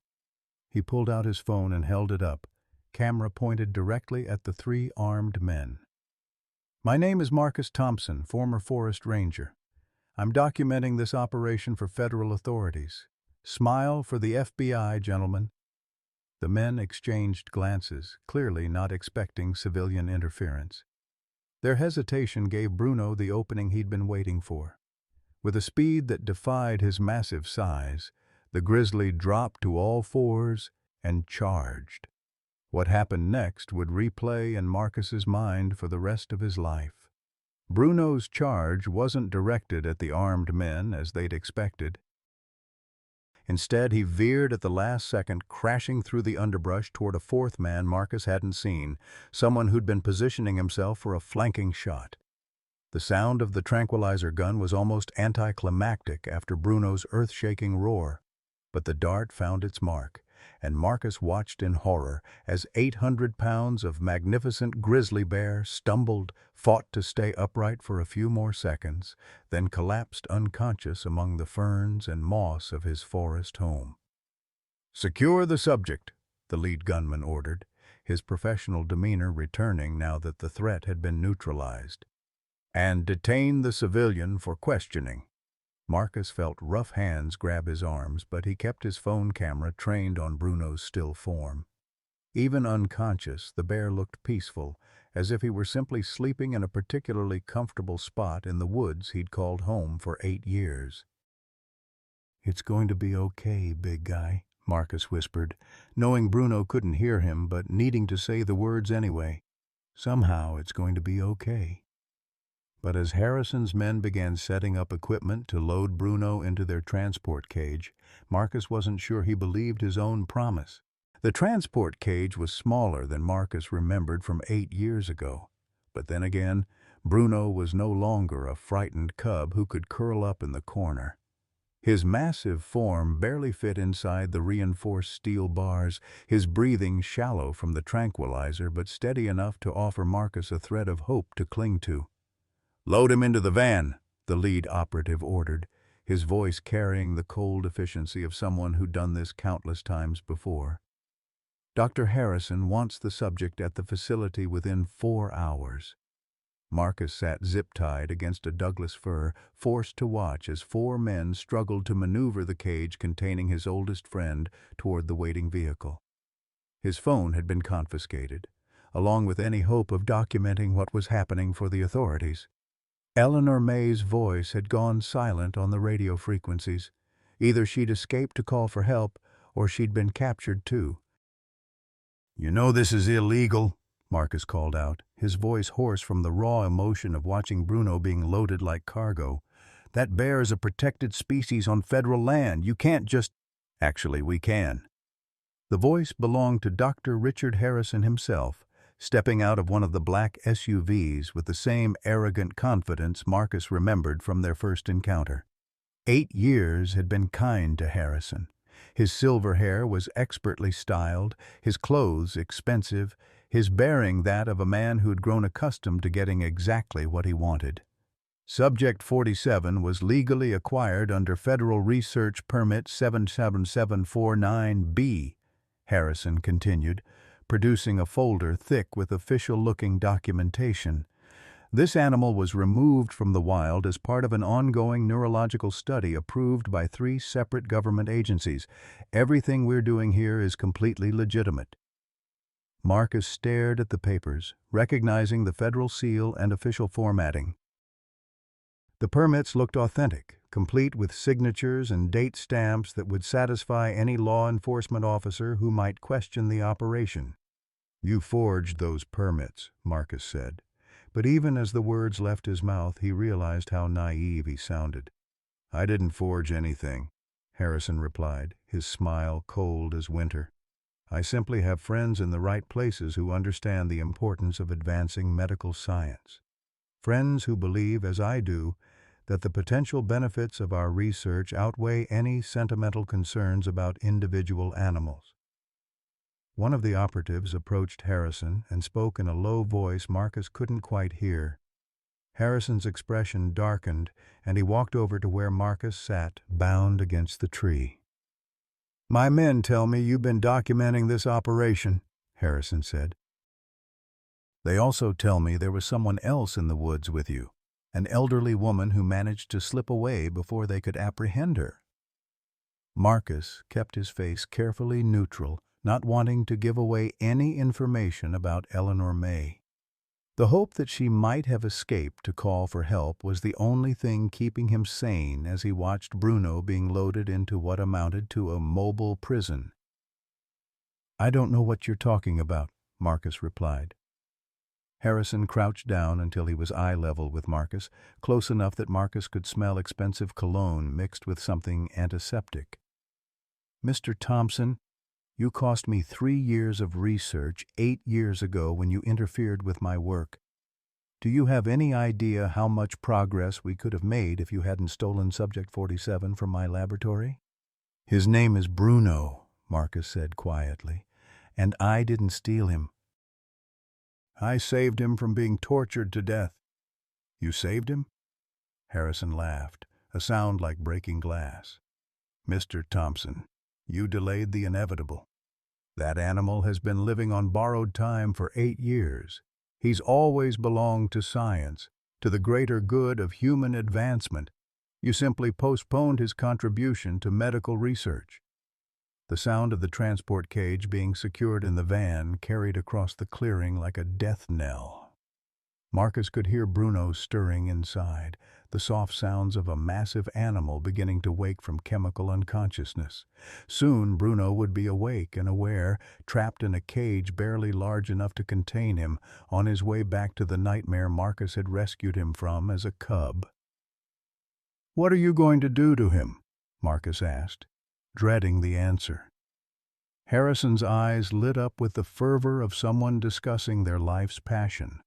He pulled out his phone and held it up, camera pointed directly at the 3 armed men. "My name is Marcus Thompson, former forest ranger. I'm documenting this operation for federal authorities. Smile for the FBI, gentlemen." The men exchanged glances, clearly not expecting civilian interference. Their hesitation gave Bruno the opening he'd been waiting for. With a speed that defied his massive size, the grizzly dropped to all 4s and charged. What happened next would replay in Marcus's mind for the rest of his life. Bruno's charge wasn't directed at the armed men as they'd expected. Instead, he veered at the last second, crashing through the underbrush toward a fourth man Marcus hadn't seen, someone who'd been positioning himself for a flanking shot. The sound of the tranquilizer gun was almost anticlimactic after Bruno's earth-shaking roar, but the dart found its mark, and Marcus watched in horror as 800 pounds of magnificent grizzly bear stumbled, fought to stay upright for a few more seconds, then collapsed unconscious among the ferns and moss of his forest home. "Secure the subject," the lead gunman ordered, his professional demeanor returning now that the threat had been neutralized. "And detain the civilian for questioning." Marcus felt rough hands grab his arms, but he kept his phone camera trained on Bruno's still form. Even unconscious, the bear looked peaceful, as if he were simply sleeping in a particularly comfortable spot in the woods he'd called home for 8 years. "It's going to be okay, big guy," Marcus whispered, knowing Bruno couldn't hear him but needing to say the words anyway. "Somehow it's going to be okay." But as Harrison's men began setting up equipment to load Bruno into their transport cage, Marcus wasn't sure he believed his own promise. The transport cage was smaller than Marcus remembered from 8 years ago. But then again, Bruno was no longer a frightened cub who could curl up in the corner. His massive form barely fit inside the reinforced steel bars, his breathing shallow from the tranquilizer but steady enough to offer Marcus a thread of hope to cling to. "Load him into the van," the lead operative ordered, his voice carrying the cold efficiency of someone who'd done this countless times before. "Dr. Harrison wants the subject at the facility within 4 hours." Marcus sat zip-tied against a Douglas fir, forced to watch as 4 men struggled to maneuver the cage containing his oldest friend toward the waiting vehicle. His phone had been confiscated, along with any hope of documenting what was happening for the authorities. Eleanor May's voice had gone silent on the radio frequencies. Either she'd escaped to call for help, or she'd been captured too. "You know this is illegal," Marcus called out, his voice hoarse from the raw emotion of watching Bruno being loaded like cargo. "That bear is a protected species on federal land. You can't just—" "Actually, we can." The voice belonged to Dr. Richard Harrison himself, stepping out of one of the black SUVs with the same arrogant confidence Marcus remembered from their first encounter. 8 years had been kind to Harrison. His silver hair was expertly styled, his clothes expensive, his bearing that of a man who'd grown accustomed to getting exactly what he wanted. Subject 47 was legally acquired under Federal Research Permit 77749B, Harrison continued, producing a folder thick with official-looking documentation. This animal was removed from the wild as part of an ongoing neurological study approved by 3 separate government agencies. Everything we're doing here is completely legitimate. Marcus stared at the papers, recognizing the federal seal and official formatting. The permits looked authentic, complete with signatures and date stamps that would satisfy any law enforcement officer who might question the operation. "You forged those permits," Marcus said. But even as the words left his mouth, he realized how naive he sounded. "I didn't forge anything," Harrison replied, his smile cold as winter. "I simply have friends in the right places who understand the importance of advancing medical science. Friends who believe, as I do, that the potential benefits of our research outweigh any sentimental concerns about individual animals." One of the operatives approached Harrison and spoke in a low voice Marcus couldn't quite hear. Harrison's expression darkened, and he walked over to where Marcus sat, bound against the tree. "My men tell me you've been documenting this operation," Harrison said. "They also tell me there was someone else in the woods with you, an elderly woman who managed to slip away before they could apprehend her." Marcus kept his face carefully neutral, not wanting to give away any information about Eleanor May. The hope that she might have escaped to call for help was the only thing keeping him sane as he watched Bruno being loaded into what amounted to a mobile prison. "I don't know what you're talking about," Marcus replied. Harrison crouched down until he was eye level with Marcus, close enough that Marcus could smell expensive cologne mixed with something antiseptic. "Mr. Thompson, you cost me 3 years of research 8 years ago when you interfered with my work. Do you have any idea how much progress we could have made if you hadn't stolen Subject 47 from my laboratory?" "His name is Bruno," Marcus said quietly, "and I didn't steal him. I saved him from being tortured to death." "You saved him?" Harrison laughed, a sound like breaking glass. "Mr. Thompson, you delayed the inevitable. That animal has been living on borrowed time for 8 years. He's always belonged to science, to the greater good of human advancement. You simply postponed his contribution to medical research." The sound of the transport cage being secured in the van carried across the clearing like a death knell. Marcus could hear Bruno stirring inside, the soft sounds of a massive animal beginning to wake from chemical unconsciousness. Soon Bruno would be awake and aware, trapped in a cage barely large enough to contain him, on his way back to the nightmare Marcus had rescued him from as a cub. "What are you going to do to him?" Marcus asked, dreading the answer. Harrison's eyes lit up with the fervor of someone discussing their life's passion.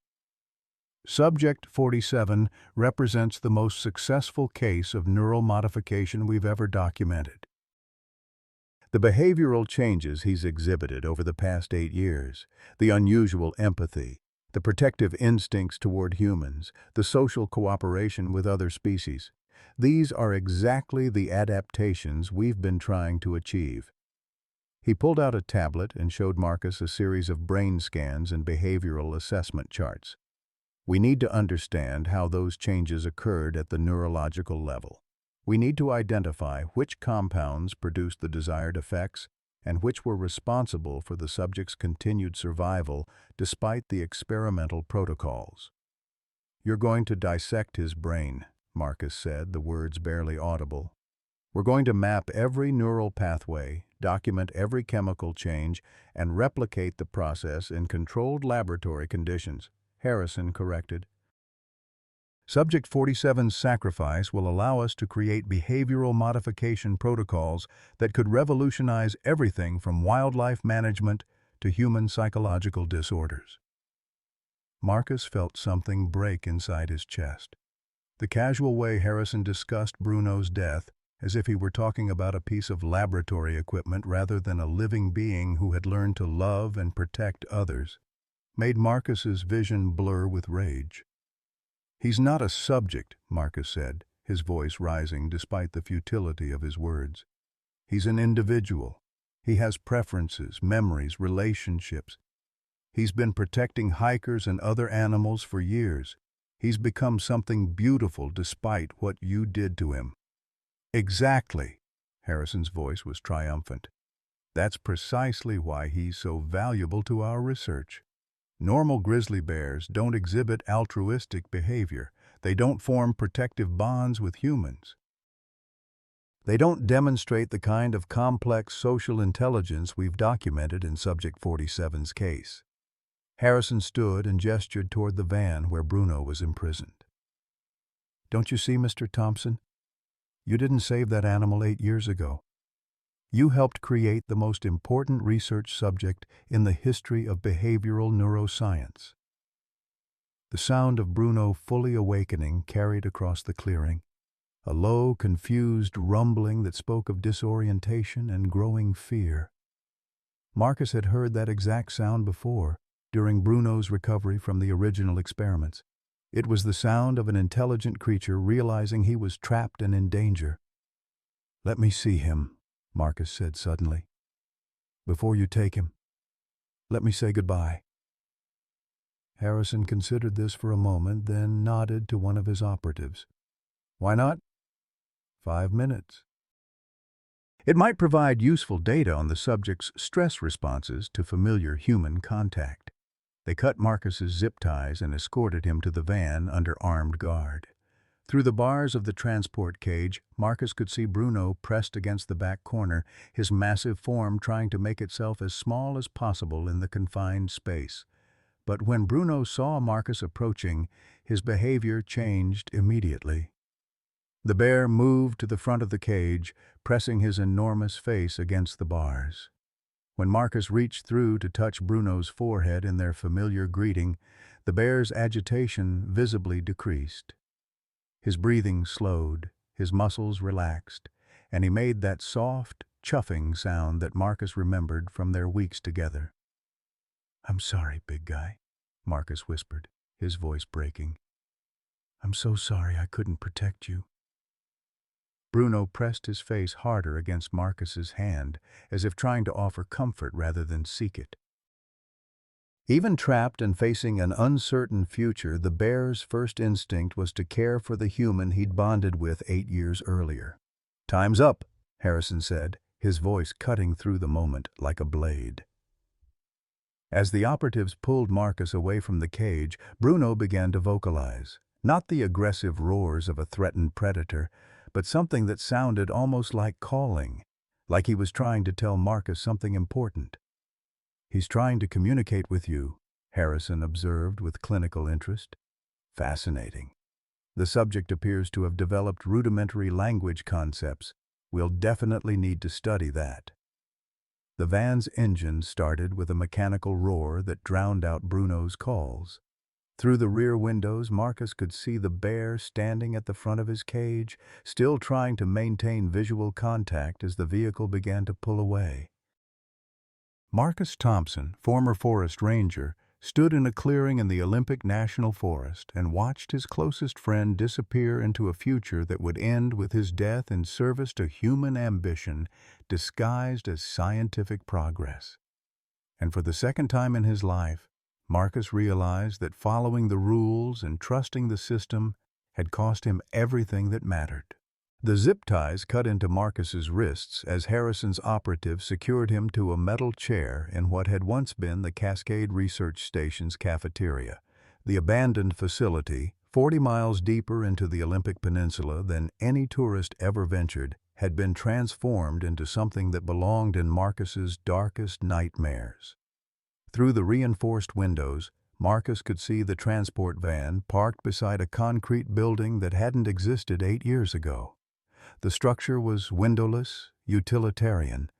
"Subject 47 represents the most successful case of neural modification we've ever documented. The behavioral changes he's exhibited over the past 8 years, the unusual empathy, the protective instincts toward humans, the social cooperation with other species, these are exactly the adaptations we've been trying to achieve." He pulled out a tablet and showed Marcus a series of brain scans and behavioral assessment charts. "We need to understand how those changes occurred at the neurological level. We need to identify which compounds produced the desired effects and which were responsible for the subject's continued survival despite the experimental protocols." "You're going to dissect his brain," Marcus said, the words barely audible. "We're going to map every neural pathway, document every chemical change, and replicate the process in controlled laboratory conditions," Harrison corrected. "Subject 47's sacrifice will allow us to create behavioral modification protocols that could revolutionize everything from wildlife management to human psychological disorders." Marcus felt something break inside his chest. The casual way Harrison discussed Bruno's death, as if he were talking about a piece of laboratory equipment rather than a living being who had learned to love and protect others, made Marcus's vision blur with rage. "He's not a subject," Marcus said, his voice rising despite the futility of his words. "He's an individual. He has preferences, memories, relationships. He's been protecting hikers and other animals for years. He's become something beautiful despite what you did to him." "Exactly," Harrison's voice was triumphant. "That's precisely why he's so valuable to our research. Normal grizzly bears don't exhibit altruistic behavior. They don't form protective bonds with humans. They don't demonstrate the kind of complex social intelligence we've documented in Subject 47's case." Harrison stood and gestured toward the van where Bruno was imprisoned. "Don't you see, Mr. Thompson? You didn't save that animal 8 years ago. You helped create the most important research subject in the history of behavioral neuroscience." The sound of Bruno fully awakening carried across the clearing, a low, confused rumbling that spoke of disorientation and growing fear. Marcus had heard that exact sound before, during Bruno's recovery from the original experiments. It was the sound of an intelligent creature realizing he was trapped and in danger. "Let me see him," Marcus said suddenly. "Before you take him, let me say goodbye." Harrison considered this for a moment, then nodded to one of his operatives. "Why not? 5 minutes. It might provide useful data on the subject's stress responses to familiar human contact." They cut Marcus's zip ties and escorted him to the van under armed guard. Through the bars of the transport cage, Marcus could see Bruno pressed against the back corner, his massive form trying to make itself as small as possible in the confined space. but when Bruno saw Marcus approaching, his behavior changed immediately. The bear moved to the front of the cage, pressing his enormous face against the bars. When Marcus reached through to touch Bruno's forehead in their familiar greeting, the bear's agitation visibly decreased. His breathing slowed, his muscles relaxed, and he made that soft, chuffing sound that Marcus remembered from their weeks together. "I'm sorry, big guy," Marcus whispered, his voice breaking. "I'm so sorry I couldn't protect you." Bruno pressed his face harder against Marcus's hand, as if trying to offer comfort rather than seek it. Even trapped and facing an uncertain future, the bear's first instinct was to care for the human he'd bonded with 8 years earlier. "Time's up," Harrison said, his voice cutting through the moment like a blade. As the operatives pulled Marcus away from the cage, Bruno began to vocalize. Not the aggressive roars of a threatened predator, but something that sounded almost like calling, like he was trying to tell Marcus something important. "He's trying to communicate with you," Harrison observed with clinical interest. "Fascinating. The subject appears to have developed rudimentary language concepts. We'll definitely need to study that." The van's engine started with a mechanical roar that drowned out Bruno's calls. Through the rear windows, Marcus could see the bear standing at the front of his cage, still trying to maintain visual contact as the vehicle began to pull away. Marcus Thompson, former forest ranger, stood in a clearing in the Olympic National Forest and watched his closest friend disappear into a future that would end with his death in service to human ambition disguised as scientific progress. And for the second time in his life, Marcus realized that following the rules and trusting the system had cost him everything that mattered. The zip ties cut into Marcus's wrists as Harrison's operative secured him to a metal chair in what had once been the Cascade Research Station's cafeteria. The abandoned facility, 40 miles deeper into the Olympic Peninsula than any tourist ever ventured, had been transformed into something that belonged in Marcus's darkest nightmares. Through the reinforced windows, Marcus could see the transport van parked beside a concrete building that hadn't existed 8 years ago. The structure was windowless, utilitarian,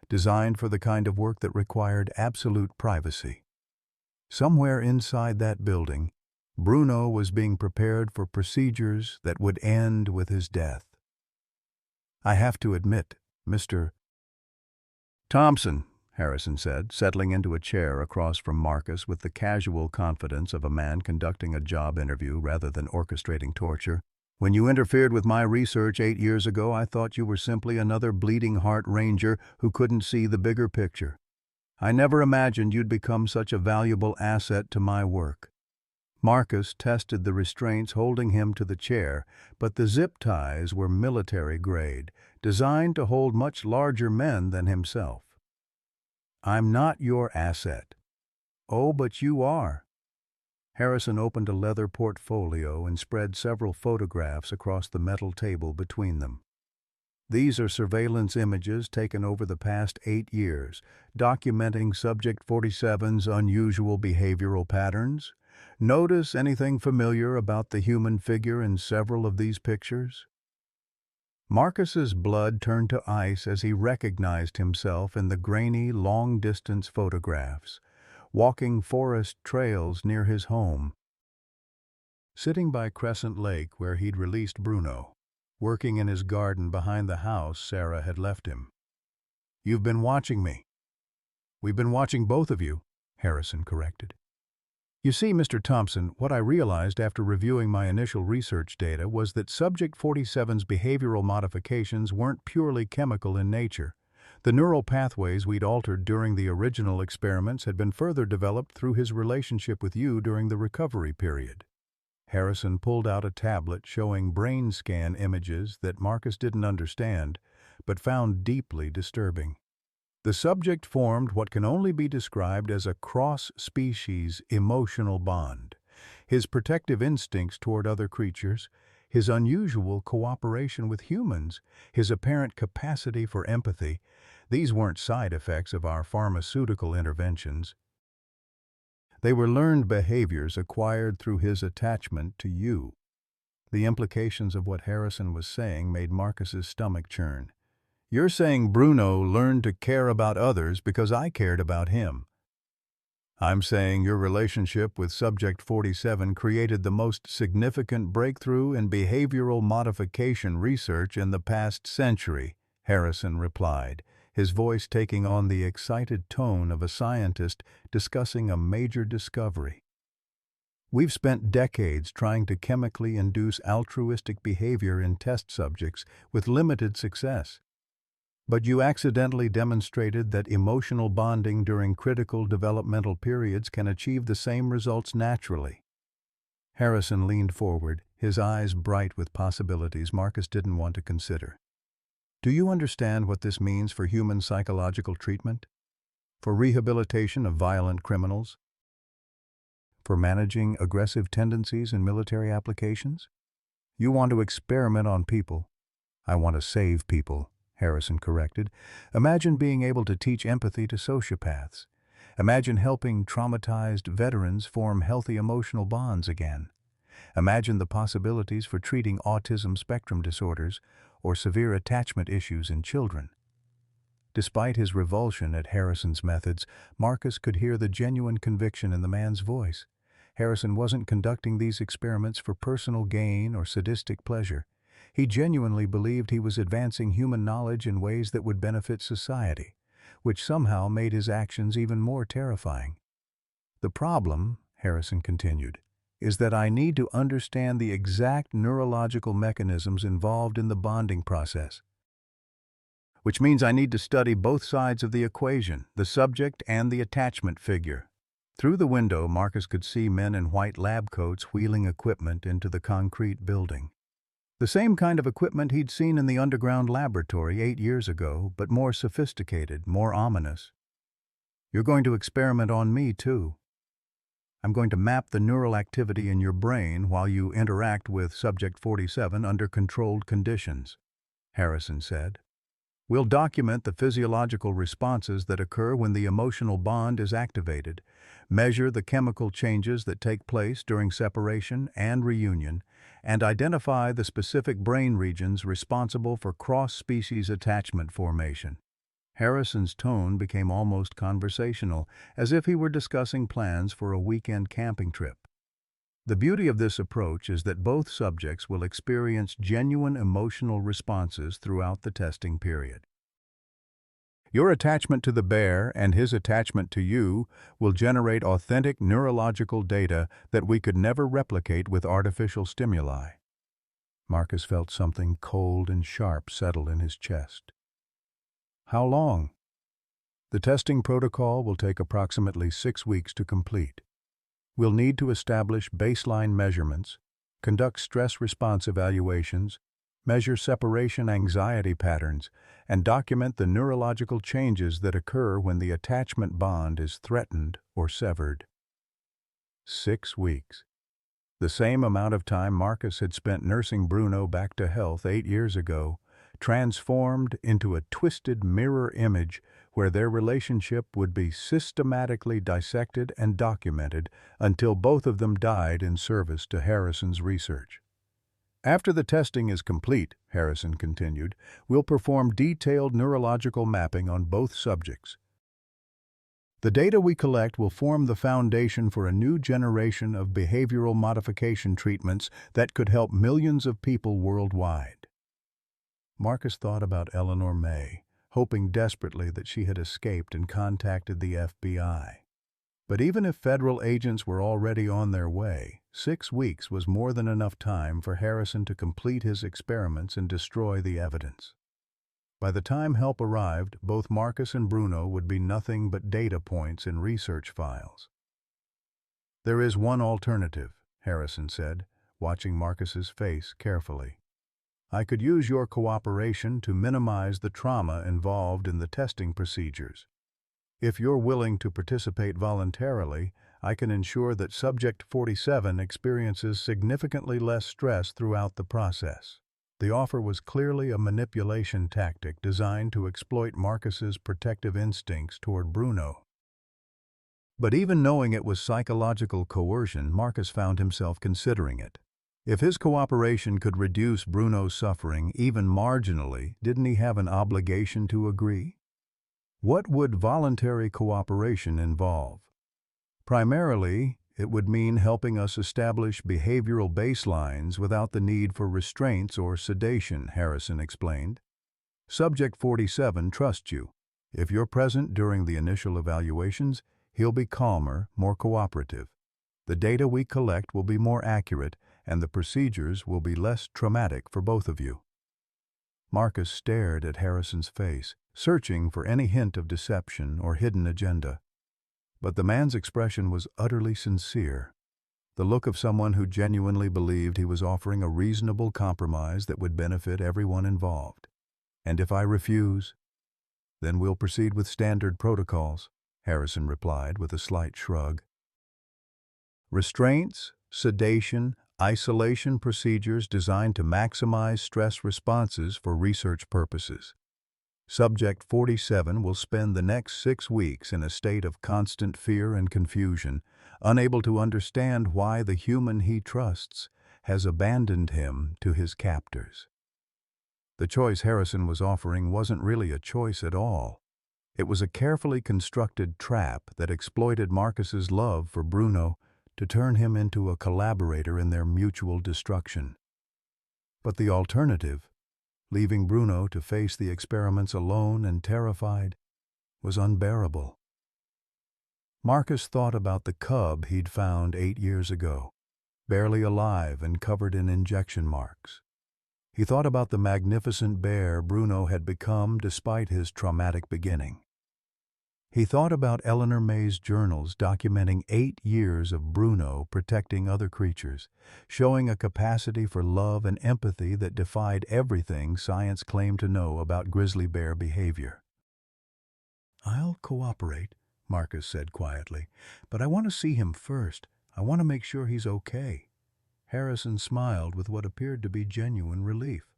designed for the kind of work that required absolute privacy. Somewhere inside that building, Bruno was being prepared for procedures that would end with his death. "I have to admit, Mr. Thompson," Harrison said, settling into a chair across from Marcus with the casual confidence of a man conducting a job interview rather than orchestrating torture. "When you interfered with my research 8 years ago, I thought you were simply another bleeding heart ranger who couldn't see the bigger picture. I never imagined you'd become such a valuable asset to my work." Marcus tested the restraints holding him to the chair, but the zip ties were military grade, designed to hold much larger men than himself. "I'm not your asset." "Oh, but you are." Harrison opened a leather portfolio and spread several photographs across the metal table between them. "These are surveillance images taken over the past 8 years, documenting Subject 47's unusual behavioral patterns. Notice anything familiar about the human figure in several of these pictures?" Marcus's blood turned to ice as he recognized himself in the grainy, long-distance photographs, walking forest trails near his home. Sitting by Crescent Lake where he'd released Bruno, working in his garden behind the house Sarah had left him. "You've been watching me." "We've been watching both of you," Harrison corrected. "You see, Mr. Thompson, what I realized after reviewing my initial research data was that Subject 47's behavioral modifications weren't purely chemical in nature. The neural pathways we'd altered during the original experiments had been further developed through his relationship with you during the recovery period." Harrison pulled out a tablet showing brain scan images that Marcus didn't understand, but found deeply disturbing. The subject formed what can only be described as a cross-species emotional bond. His protective instincts toward other creatures, his unusual cooperation with humans, his apparent capacity for empathy, these weren't side effects of our pharmaceutical interventions. They were learned behaviors acquired through his attachment to you. The implications of what Harrison was saying made Marcus's stomach churn. You're saying Bruno learned to care about others because I cared about him. I'm saying your relationship with Subject 47 created the most significant breakthrough in behavioral modification research in the past century, Harrison replied, his voice taking on the excited tone of a scientist discussing a major discovery. We've spent decades trying to chemically induce altruistic behavior in test subjects with limited success. But you accidentally demonstrated that emotional bonding during critical developmental periods can achieve the same results naturally. Harrison leaned forward, his eyes bright with possibilities Marcus didn't want to consider. Do you understand what this means for human psychological treatment? For rehabilitation of violent criminals? For managing aggressive tendencies in military applications? You want to experiment on people. I want to save people, Harrison corrected. Imagine being able to teach empathy to sociopaths. Imagine helping traumatized veterans form healthy emotional bonds again. Imagine the possibilities for treating autism spectrum disorders or severe attachment issues in children. Despite his revulsion at Harrison's methods, Marcus could hear the genuine conviction in the man's voice. Harrison wasn't conducting these experiments for personal gain or sadistic pleasure. He genuinely believed he was advancing human knowledge in ways that would benefit society, which somehow made his actions even more terrifying. The problem, Harrison continued, is that I need to understand the exact neurological mechanisms involved in the bonding process. Which means I need to study both sides of the equation, the subject and the attachment figure. Through the window, Marcus could see men in white lab coats wheeling equipment into the concrete building. The same kind of equipment he'd seen in the underground laboratory 8 years ago, but more sophisticated, more ominous. You're going to experiment on me, too. I'm going to map the neural activity in your brain while you interact with Subject 47 under controlled conditions, Harrison said. We'll document the physiological responses that occur when the emotional bond is activated, measure the chemical changes that take place during separation and reunion, and identify the specific brain regions responsible for cross-species attachment formation. Harrison's tone became almost conversational, as if he were discussing plans for a weekend camping trip. The beauty of this approach is that both subjects will experience genuine emotional responses throughout the testing period. Your attachment to the bear and his attachment to you will generate authentic neurological data that we could never replicate with artificial stimuli. Marcus felt something cold and sharp settle in his chest. How long? The testing protocol will take approximately 6 weeks to complete. We'll need to establish baseline measurements, conduct stress response evaluations, measure separation anxiety patterns, and document the neurological changes that occur when the attachment bond is threatened or severed. 6 weeks. The same amount of time Marcus had spent nursing Bruno back to health 8 years ago, transformed into a twisted mirror image where their relationship would be systematically dissected and documented until both of them died in service to Harrison's research. After the testing is complete, Harrison continued, we'll perform detailed neurological mapping on both subjects. The data we collect will form the foundation for a new generation of behavioral modification treatments that could help millions of people worldwide. Marcus thought about Eleanor May, hoping desperately that she had escaped and contacted the FBI. But even if federal agents were already on their way, 6 weeks was more than enough time for Harrison to complete his experiments and destroy the evidence. By the time help arrived, both Marcus and Bruno would be nothing but data points in research files. There is one alternative, Harrison said, watching Marcus's face carefully. I could use your cooperation to minimize the trauma involved in the testing procedures. If you're willing to participate voluntarily, I can ensure that Subject 47 experiences significantly less stress throughout the process. The offer was clearly a manipulation tactic designed to exploit Marcus's protective instincts toward Bruno. But even knowing it was psychological coercion, Marcus found himself considering it. If his cooperation could reduce Bruno's suffering even marginally, didn't he have an obligation to agree? What would voluntary cooperation involve? Primarily, it would mean helping us establish behavioral baselines without the need for restraints or sedation, Harrison explained. Subject 47 trusts you. If you're present during the initial evaluations, he'll be calmer, more cooperative. The data we collect will be more accurate, and the procedures will be less traumatic for both of you. Marcus stared at Harrison's face, searching for any hint of deception or hidden agenda. But the man's expression was utterly sincere, the look of someone who genuinely believed he was offering a reasonable compromise that would benefit everyone involved. "And if I refuse, then we'll proceed with standard protocols," Harrison replied with a slight shrug. Restraints, sedation, isolation procedures designed to maximize stress responses for research purposes. Subject 47 will spend the next 6 weeks in a state of constant fear and confusion, unable to understand why the human he trusts has abandoned him to his captors. The choice Harrison was offering wasn't really a choice at all. It was a carefully constructed trap that exploited Marcus's love for Bruno to turn him into a collaborator in their mutual destruction. But the alternative, leaving Bruno to face the experiments alone and terrified, was unbearable. Marcus thought about the cub he'd found 8 years ago, barely alive and covered in injection marks. He thought about the magnificent bear Bruno had become despite his traumatic beginning. He thought about Eleanor May's journals documenting 8 years of Bruno protecting other creatures, showing a capacity for love and empathy that defied everything science claimed to know about grizzly bear behavior. "I'll cooperate," Marcus said quietly, "but I want to see him first. I want to make sure he's okay." Harrison smiled with what appeared to be genuine relief.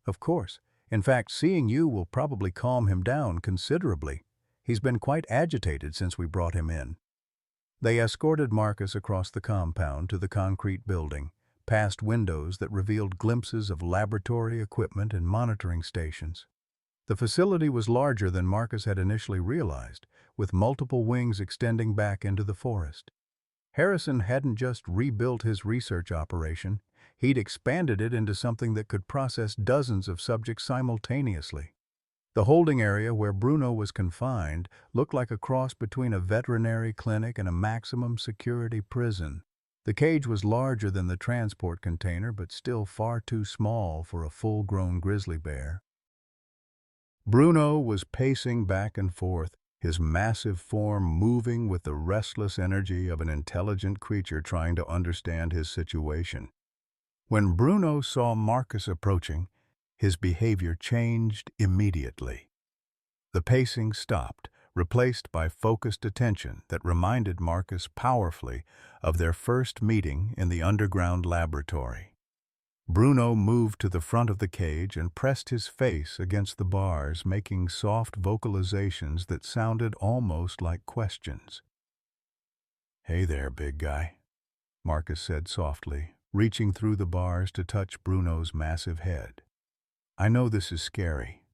"Of course. In fact, seeing you will probably calm him down considerably. He's been quite agitated since we brought him in." They escorted Marcus across the compound to the concrete building, past windows that revealed glimpses of laboratory equipment and monitoring stations. The facility was larger than Marcus had initially realized, with multiple wings extending back into the forest. Harrison hadn't just rebuilt his research operation, he'd expanded it into something that could process dozens of subjects simultaneously. The holding area where Bruno was confined looked like a cross between a veterinary clinic and a maximum security prison. The cage was larger than the transport container, but still far too small for a full-grown grizzly bear. Bruno was pacing back and forth, his massive form moving with the restless energy of an intelligent creature trying to understand his situation. When Bruno saw Marcus approaching, his behavior changed immediately. The pacing stopped, replaced by focused attention that reminded Marcus powerfully of their first meeting in the underground laboratory. Bruno moved to the front of the cage and pressed his face against the bars, making soft vocalizations that sounded almost like questions. "Hey there, big guy," Marcus said softly, reaching through the bars to touch Bruno's massive head. "I know this is scary.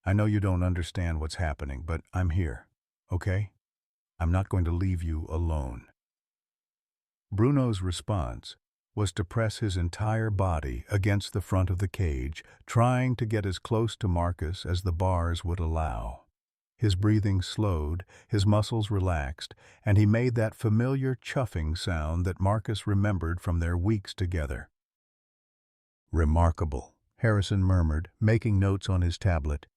I know you don't understand what's happening, but I'm here, okay? I'm not going to leave you alone." Bruno's response was to press his entire body against the front of the cage, trying to get as close to Marcus as the bars would allow. His breathing slowed, his muscles relaxed, and he made that familiar chuffing sound that Marcus remembered from their weeks together. "Remarkable," Harrison murmured, making notes on his tablet.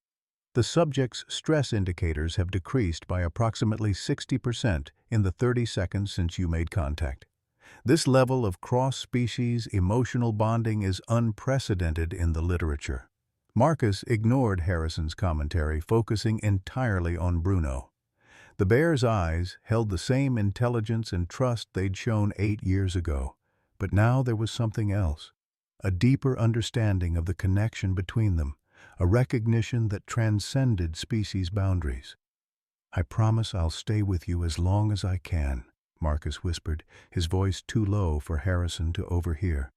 "The subject's stress indicators have decreased by approximately 60% in the 30 seconds since you made contact. This level of cross-species emotional bonding is unprecedented in the literature." Marcus ignored Harrison's commentary, focusing entirely on Bruno. The bear's eyes held the same intelligence and trust they'd shown 8 years ago, but now there was something else, a deeper understanding of the connection between them, a recognition that transcended species boundaries. "I promise I'll stay with you as long as I can," Marcus whispered, his voice too low for Harrison to overhear.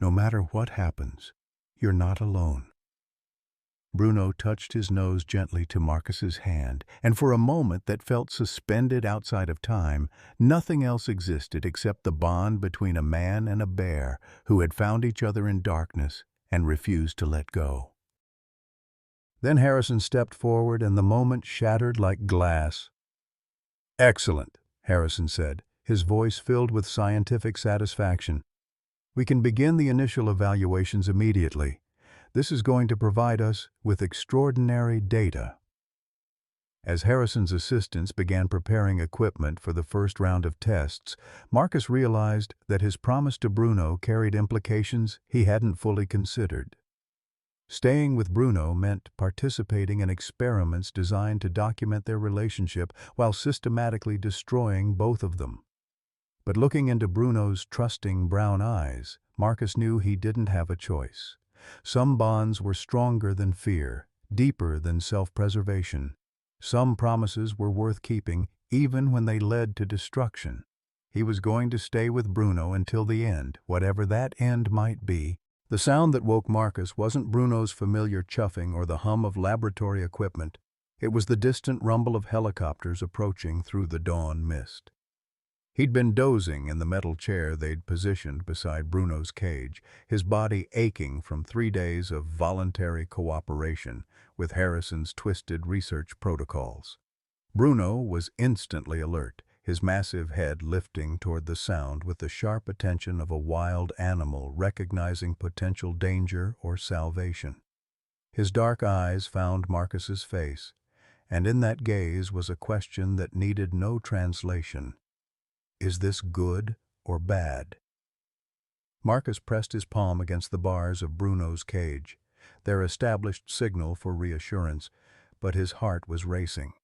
"No matter what happens, you're not alone." Bruno touched his nose gently to Marcus's hand, and for a moment that felt suspended outside of time, nothing else existed except the bond between a man and a bear who had found each other in darkness and refused to let go. Then Harrison stepped forward and the moment shattered like glass. "Excellent," Harrison said, his voice filled with scientific satisfaction. "We can begin the initial evaluations immediately. This is going to provide us with extraordinary data." As Harrison's assistants began preparing equipment for the first round of tests, Marcus realized that his promise to Bruno carried implications he hadn't fully considered. Staying with Bruno meant participating in experiments designed to document their relationship while systematically destroying both of them. But looking into Bruno's trusting brown eyes, Marcus knew he didn't have a choice. Some bonds were stronger than fear, deeper than self-preservation. Some promises were worth keeping, even when they led to destruction. He was going to stay with Bruno until the end, whatever that end might be. The sound that woke Marcus wasn't Bruno's familiar chuffing or the hum of laboratory equipment. It was the distant rumble of helicopters approaching through the dawn mist. He'd been dozing in the metal chair they'd positioned beside Bruno's cage, his body aching from 3 days of voluntary cooperation with Harrison's twisted research protocols. Bruno was instantly alert, his massive head lifting toward the sound with the sharp attention of a wild animal recognizing potential danger or salvation. His dark eyes found Marcus's face, and in that gaze was a question that needed no translation. Is this good or bad? Marcus pressed his palm against the bars of Bruno's cage, their established signal for reassurance, but his heart was racing.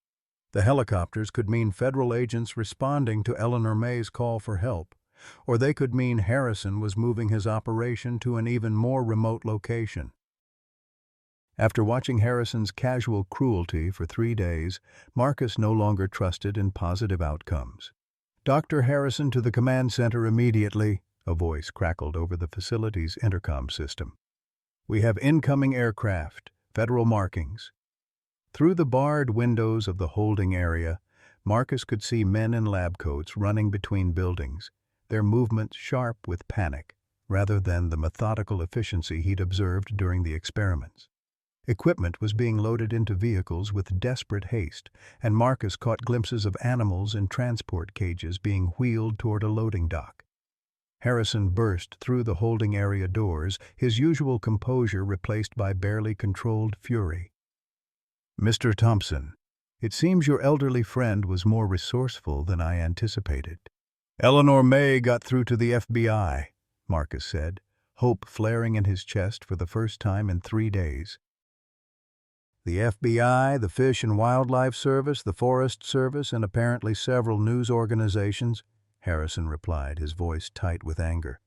The helicopters could mean federal agents responding to Eleanor May's call for help, or they could mean Harrison was moving his operation to an even more remote location. After watching Harrison's casual cruelty for 3 days, Marcus no longer trusted in positive outcomes. "Dr. Harrison to the command center immediately," a voice crackled over the facility's intercom system. "We have incoming aircraft, federal markings." Through the barred windows of the holding area, Marcus could see men in lab coats running between buildings, their movements sharp with panic, rather than the methodical efficiency he'd observed during the experiments. Equipment was being loaded into vehicles with desperate haste, and Marcus caught glimpses of animals in transport cages being wheeled toward a loading dock. Harrison burst through the holding area doors, his usual composure replaced by barely controlled fury. "Mr. Thompson, it seems your elderly friend was more resourceful than I anticipated." "Eleanor May got through to the FBI," Marcus said, hope flaring in his chest for the first time in 3 days. "The FBI, the Fish and Wildlife Service, the Forest Service, and apparently several news organizations," Harrison replied, his voice tight with anger.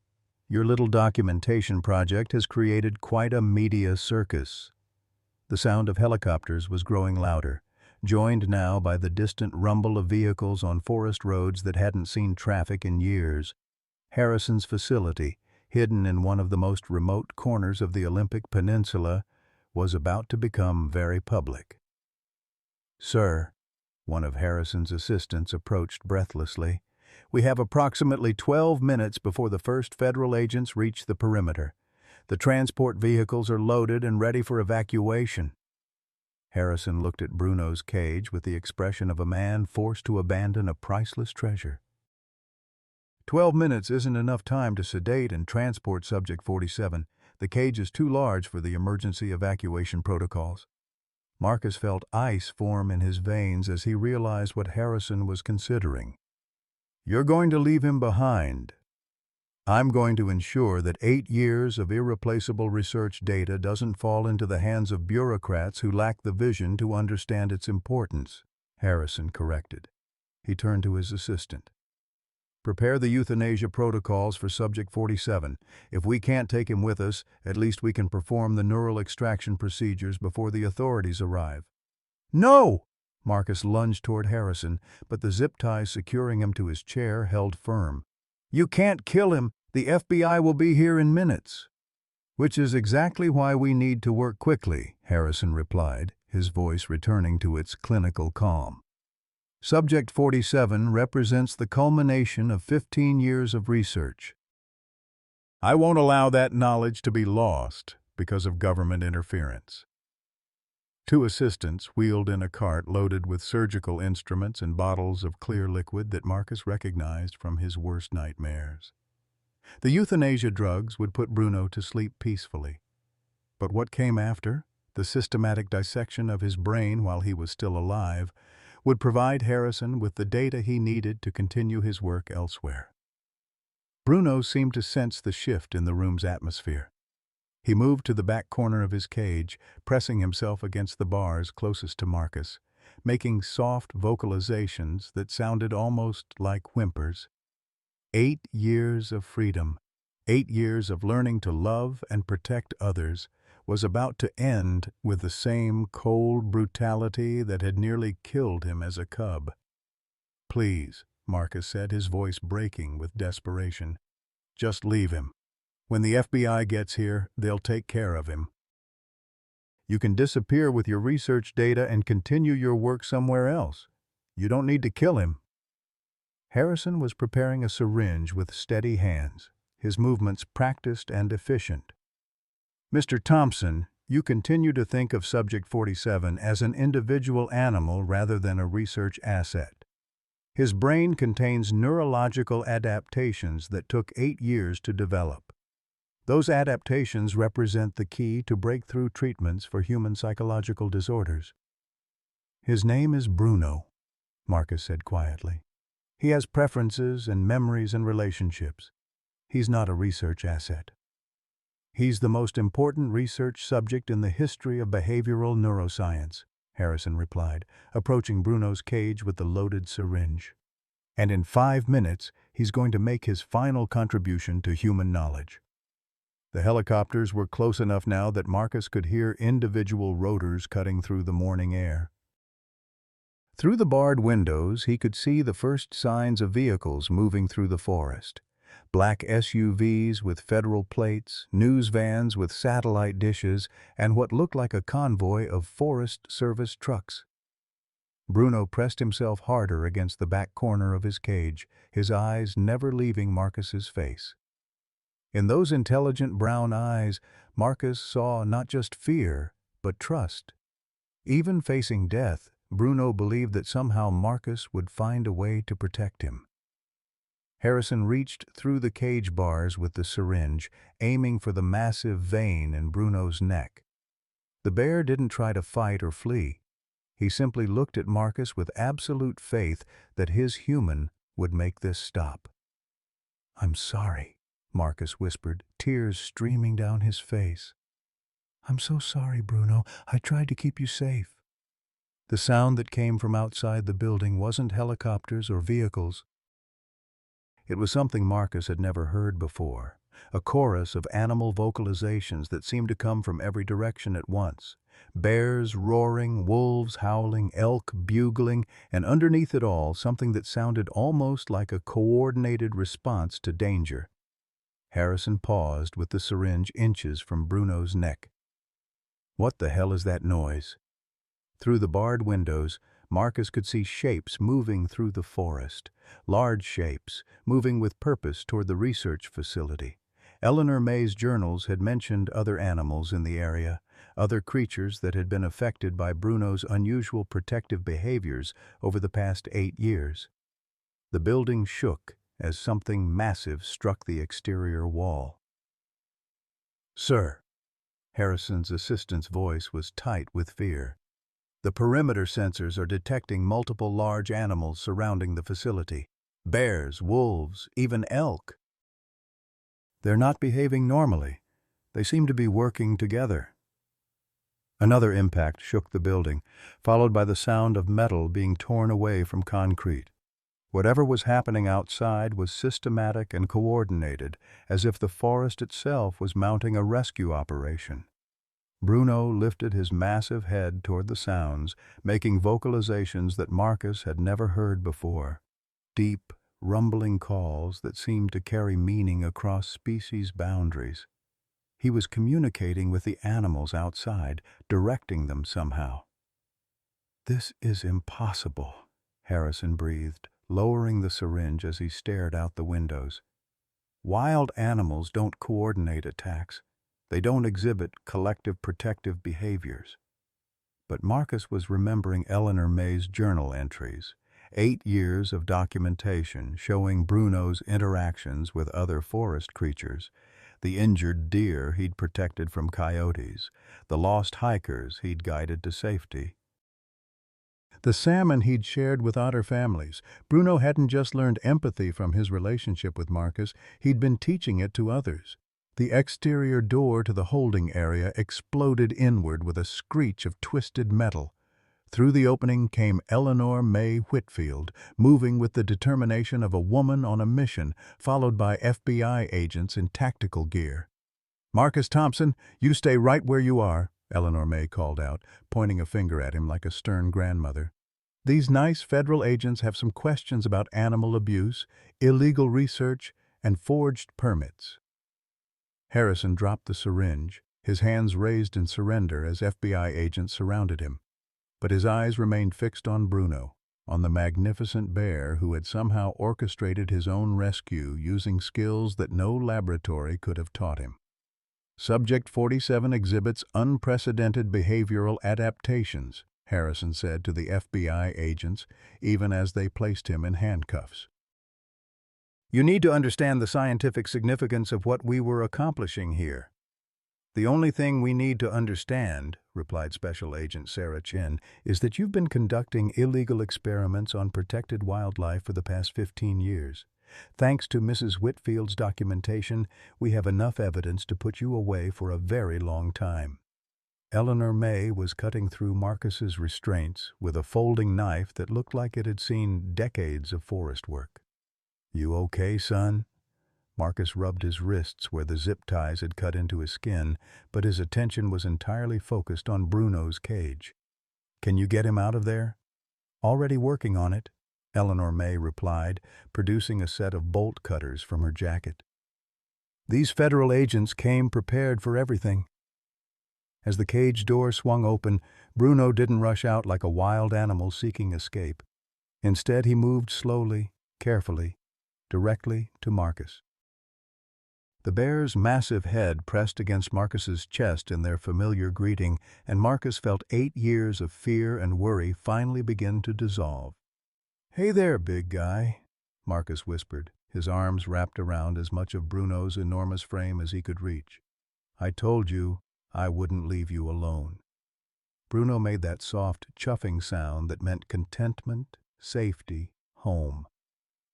"Your little documentation project has created quite a media circus." The sound of helicopters was growing louder, joined now by the distant rumble of vehicles on forest roads that hadn't seen traffic in years. Harrison's facility, hidden in one of the most remote corners of the Olympic Peninsula, was about to become very public. "Sir," one of Harrison's assistants approached breathlessly, "we have approximately 12 minutes before the first federal agents reach the perimeter. The transport vehicles are loaded and ready for evacuation." Harrison looked at Bruno's cage with the expression of a man forced to abandon a priceless treasure. 12 minutes isn't enough time to sedate and transport Subject 47. The cage is too large for the emergency evacuation protocols." Marcus felt ice form in his veins as he realized what Harrison was considering. "You're going to leave him behind. I'm going to ensure that 8 years of irreplaceable research data doesn't fall into the hands of bureaucrats who lack the vision to understand its importance," Harrison corrected. He turned to his assistant. "Prepare the euthanasia protocols for Subject 47. If we can't take him with us, at least we can perform the neural extraction procedures before the authorities arrive." "No!" Marcus lunged toward Harrison, but the zip ties securing him to his chair held firm. "You can't kill him. The FBI will be here in minutes." "Which is exactly why we need to work quickly," Harrison replied, his voice returning to its clinical calm. "Subject 47 represents the culmination of 15 years of research. I won't allow that knowledge to be lost because of government interference." Two assistants wheeled in a cart loaded with surgical instruments and bottles of clear liquid that Marcus recognized from his worst nightmares. The euthanasia drugs would put Bruno to sleep peacefully. But what came after, the systematic dissection of his brain while he was still alive, would provide Harrison with the data he needed to continue his work elsewhere. Bruno seemed to sense the shift in the room's atmosphere. He moved to the back corner of his cage, pressing himself against the bars closest to Marcus, making soft vocalizations that sounded almost like whimpers. 8 years of freedom, 8 years of learning to love and protect others, was about to end with the same cold brutality that had nearly killed him as a cub. "Please," Marcus said, his voice breaking with desperation. "Just leave him. When the FBI gets here, they'll take care of him. You can disappear with your research data and continue your work somewhere else. You don't need to kill him." Harrison was preparing a syringe with steady hands, his movements practiced and efficient. "Mr. Thompson, you continue to think of Subject 47 as an individual animal rather than a research asset. His brain contains neurological adaptations that took 8 years to develop. Those adaptations represent the key to breakthrough treatments for human psychological disorders." "His name is Bruno," Marcus said quietly. "He has preferences and memories and relationships. He's not a research asset." "He's the most important research subject in the history of behavioral neuroscience," Harrison replied, approaching Bruno's cage with the loaded syringe. "And in 5 minutes, he's going to make his final contribution to human knowledge." The helicopters were close enough now that Marcus could hear individual rotors cutting through the morning air. Through the barred windows, he could see the first signs of vehicles moving through the forest. Black SUVs with federal plates, news vans with satellite dishes, and what looked like a convoy of Forest Service trucks. Bruno pressed himself harder against the back corner of his cage, his eyes never leaving Marcus's face. In those intelligent brown eyes, Marcus saw not just fear, but trust. Even facing death, Bruno believed that somehow Marcus would find a way to protect him. Harrison reached through the cage bars with the syringe, aiming for the massive vein in Bruno's neck. The bear didn't try to fight or flee. He simply looked at Marcus with absolute faith that his human would make this stop. "I'm sorry," Marcus whispered, tears streaming down his face. "I'm so sorry, Bruno. I tried to keep you safe." The sound that came from outside the building wasn't helicopters or vehicles. It was something Marcus had never heard before, a chorus of animal vocalizations that seemed to come from every direction at once. Bears roaring, wolves howling, elk bugling, and underneath it all, something that sounded almost like a coordinated response to danger. Harrison paused with the syringe inches from Bruno's neck. "What the hell is that noise?" Through the barred windows, Marcus could see shapes moving through the forest, large shapes, moving with purpose toward the research facility. Eleanor May's journals had mentioned other animals in the area, other creatures that had been affected by Bruno's unusual protective behaviors over the past 8 years. The building shook as something massive struck the exterior wall. "Sir," Harrison's assistant's voice was tight with fear. "The perimeter sensors are detecting multiple large animals surrounding the facility. Bears, wolves, even elk. They're not behaving normally. They seem to be working together." Another impact shook the building, followed by the sound of metal being torn away from concrete. Whatever was happening outside was systematic and coordinated, as if the forest itself was mounting a rescue operation. Bruno lifted his massive head toward the sounds, making vocalizations that Marcus had never heard before. Deep, rumbling calls that seemed to carry meaning across species boundaries. He was communicating with the animals outside, directing them somehow. "This is impossible," Harrison breathed, lowering the syringe as he stared out the windows. "Wild animals don't coordinate attacks. They don't exhibit collective protective behaviors." But Marcus was remembering Eleanor May's journal entries, 8 years of documentation showing Bruno's interactions with other forest creatures, the injured deer he'd protected from coyotes, the lost hikers he'd guided to safety. The salmon he'd shared with otter families. Bruno hadn't just learned empathy from his relationship with Marcus, he'd been teaching it to others. The exterior door to the holding area exploded inward with a screech of twisted metal. Through the opening came Eleanor May Whitfield, moving with the determination of a woman on a mission, followed by FBI agents in tactical gear. "Marcus Thompson, you stay right where you are," Eleanor May called out, pointing a finger at him like a stern grandmother. "These nice federal agents have some questions about animal abuse, illegal research, and forged permits." Harrison dropped the syringe, his hands raised in surrender as FBI agents surrounded him. But his eyes remained fixed on Bruno, on the magnificent bear who had somehow orchestrated his own rescue using skills that no laboratory could have taught him. "Subject 47 exhibits unprecedented behavioral adaptations," Harrison said to the FBI agents, even as they placed him in handcuffs. "You need to understand the scientific significance of what we were accomplishing here." "The only thing we need to understand," replied Special Agent Sarah Chin, "is that you've been conducting illegal experiments on protected wildlife for the past 15 years. Thanks to Mrs. Whitfield's documentation, we have enough evidence to put you away for a very long time." Eleanor May was cutting through Marcus's restraints with a folding knife that looked like it had seen decades of forest work. "You okay, son?" Marcus rubbed his wrists where the zip ties had cut into his skin, but his attention was entirely focused on Bruno's cage. "Can you get him out of there?" "Already working on it," Eleanor May replied, producing a set of bolt cutters from her jacket. These federal agents came prepared for everything. As the cage door swung open, Bruno didn't rush out like a wild animal seeking escape. Instead, he moved slowly, carefully, directly to Marcus. The bear's massive head pressed against Marcus's chest in their familiar greeting, and Marcus felt 8 years of fear and worry finally begin to dissolve. "Hey there, big guy," Marcus whispered, his arms wrapped around as much of Bruno's enormous frame as he could reach. "I told you I wouldn't leave you alone." Bruno made that soft, chuffing sound that meant contentment, safety, home.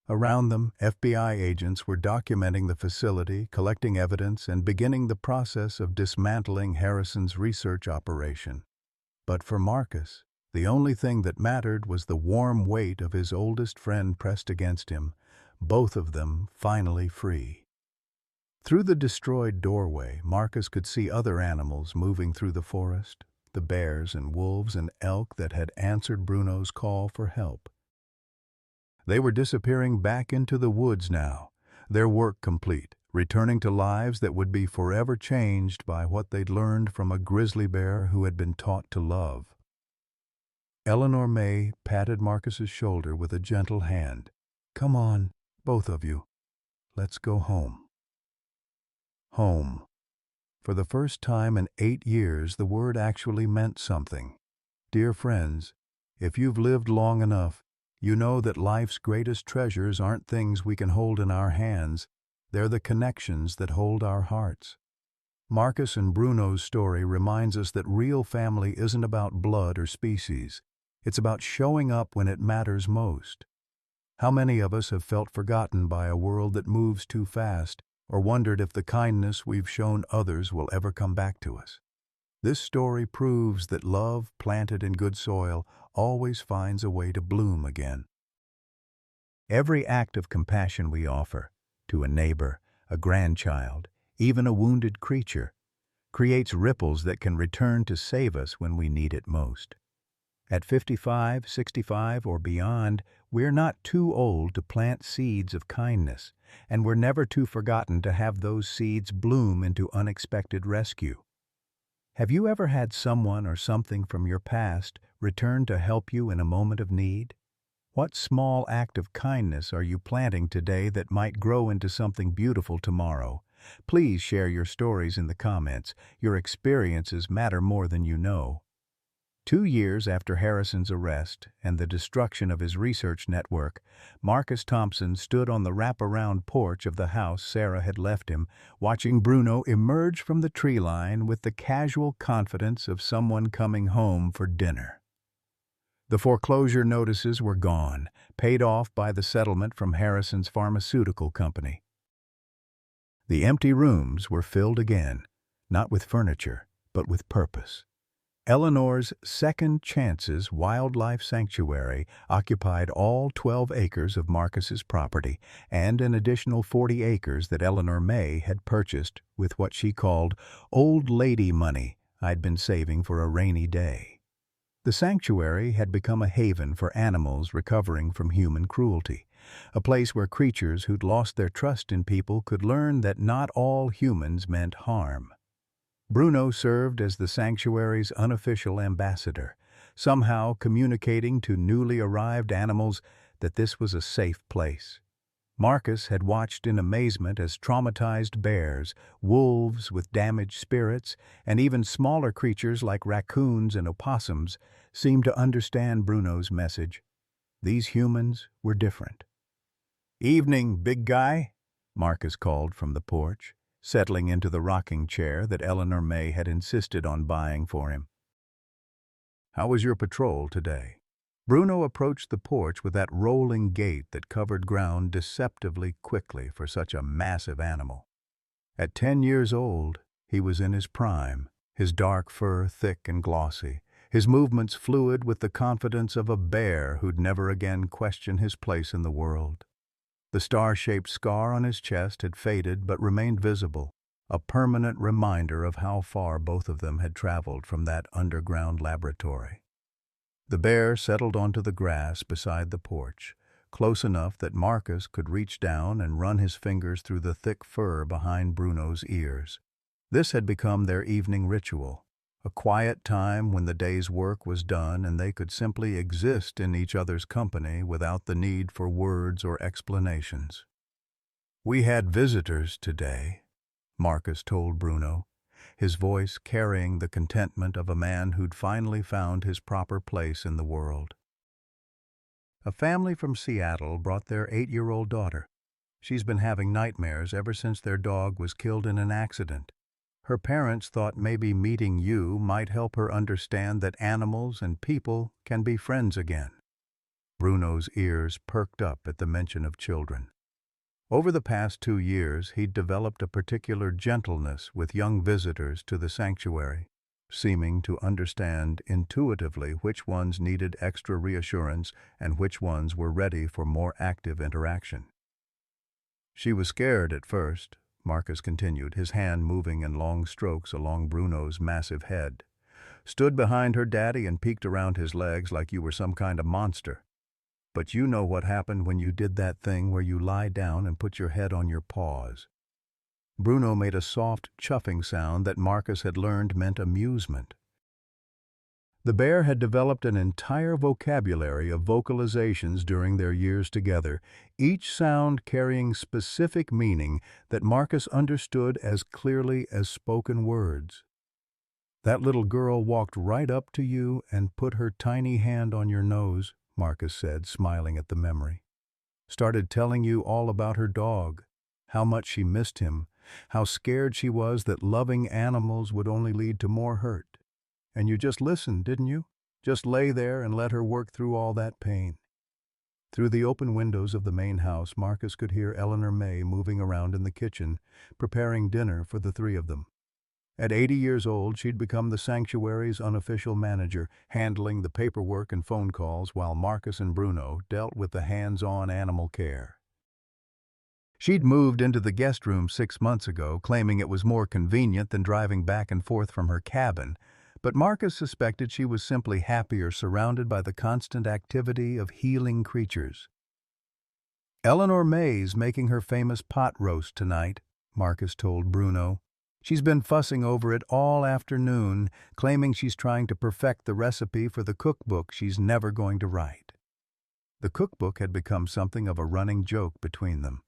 Around them, FBI agents were documenting the facility, collecting evidence, and beginning the process of dismantling Harrison's research operation. But for Marcus, the only thing that mattered was the warm weight of his oldest friend pressed against him, both of them finally free. Through the destroyed doorway, Marcus could see other animals moving through the forest, the bears and wolves and elk that had answered Bruno's call for help. They were disappearing back into the woods now, their work complete, returning to lives that would be forever changed by what they'd learned from a grizzly bear who had been taught to love. Eleanor May patted Marcus's shoulder with a gentle hand. "Come on, both of you. Let's go home." Home. For the first time in 8 years, the word actually meant something. Dear friends, if you've lived long enough, you know that life's greatest treasures aren't things we can hold in our hands, they're the connections that hold our hearts. Marcus and Bruno's story reminds us that real family isn't about blood or species. It's about showing up when it matters most. How many of us have felt forgotten by a world that moves too fast, or wondered if the kindness we've shown others will ever come back to us? This story proves that love planted in good soil always finds a way to bloom again. Every act of compassion we offer, to a neighbor, a grandchild, even a wounded creature, creates ripples that can return to save us when we need it most. At 55, 65, or beyond, we're not too old to plant seeds of kindness, and we're never too forgotten to have those seeds bloom into unexpected rescue. Have you ever had someone or something from your past return to help you in a moment of need? What small act of kindness are you planting today that might grow into something beautiful tomorrow? Please share your stories in the comments. Your experiences matter more than you know. 2 years after Harrison's arrest and the destruction of his research network, Marcus Thompson stood on the wraparound porch of the house Sarah had left him, watching Bruno emerge from the tree line with the casual confidence of someone coming home for dinner. The foreclosure notices were gone, paid off by the settlement from Harrison's pharmaceutical company. The empty rooms were filled again, not with furniture, but with purpose. Eleanor's Second Chances Wildlife Sanctuary occupied all 12 acres of Marcus's property and an additional 40 acres that Eleanor May had purchased with what she called old lady money I'd been saving for a rainy day. The sanctuary had become a haven for animals recovering from human cruelty, a place where creatures who'd lost their trust in people could learn that not all humans meant harm. Bruno served as the sanctuary's unofficial ambassador, somehow communicating to newly arrived animals that this was a safe place. Marcus had watched in amazement as traumatized bears, wolves with damaged spirits, and even smaller creatures like raccoons and opossums seemed to understand Bruno's message. These humans were different. "Evening, big guy," Marcus called from the porch, settling into the rocking chair that Eleanor May had insisted on buying for him. "How was your patrol today?" Bruno approached the porch with that rolling gait that covered ground deceptively quickly for such a massive animal. At 10 years old, he was in his prime, his dark fur thick and glossy, his movements fluid with the confidence of a bear who'd never again question his place in the world. The star-shaped scar on his chest had faded but remained visible, a permanent reminder of how far both of them had traveled from that underground laboratory. The bear settled onto the grass beside the porch, close enough that Marcus could reach down and run his fingers through the thick fur behind Bruno's ears. This had become their evening ritual, a quiet time when the day's work was done and they could simply exist in each other's company without the need for words or explanations. "We had visitors today," Marcus told Bruno, his voice carrying the contentment of a man who'd finally found his proper place in the world. "A family from Seattle brought their 8-year-old daughter. She's been having nightmares ever since their dog was killed in an accident. Her parents thought maybe meeting you might help her understand that animals and people can be friends again." Bruno's ears perked up at the mention of children. Over the past 2 years, he'd developed a particular gentleness with young visitors to the sanctuary, seeming to understand intuitively which ones needed extra reassurance and which ones were ready for more active interaction. "She was scared at first," Marcus continued, his hand moving in long strokes along Bruno's massive head. "Stood behind her daddy and peeked around his legs like you were some kind of monster. But you know what happened when you did that thing where you lie down and put your head on your paws." Bruno made a soft, chuffing sound that Marcus had learned meant amusement. The bear had developed an entire vocabulary of vocalizations during their years together, each sound carrying specific meaning that Marcus understood as clearly as spoken words. "That little girl walked right up to you and put her tiny hand on your nose," Marcus said, smiling at the memory. "Started telling you all about her dog, how much she missed him, how scared she was that loving animals would only lead to more hurt. And you just listened, didn't you? Just lay there and let her work through all that pain." Through the open windows of the main house, Marcus could hear Eleanor May moving around in the kitchen, preparing dinner for the 3 of them. At 80 years old, she'd become the sanctuary's unofficial manager, handling the paperwork and phone calls while Marcus and Bruno dealt with the hands-on animal care. She'd moved into the guest room 6 months ago, claiming it was more convenient than driving back and forth from her cabin, but Marcus suspected she was simply happier surrounded by the constant activity of healing creatures. "Eleanor May's making her famous pot roast tonight," Marcus told Bruno. "She's been fussing over it all afternoon, claiming she's trying to perfect the recipe for the cookbook she's never going to write." The cookbook had become something of a running joke between them.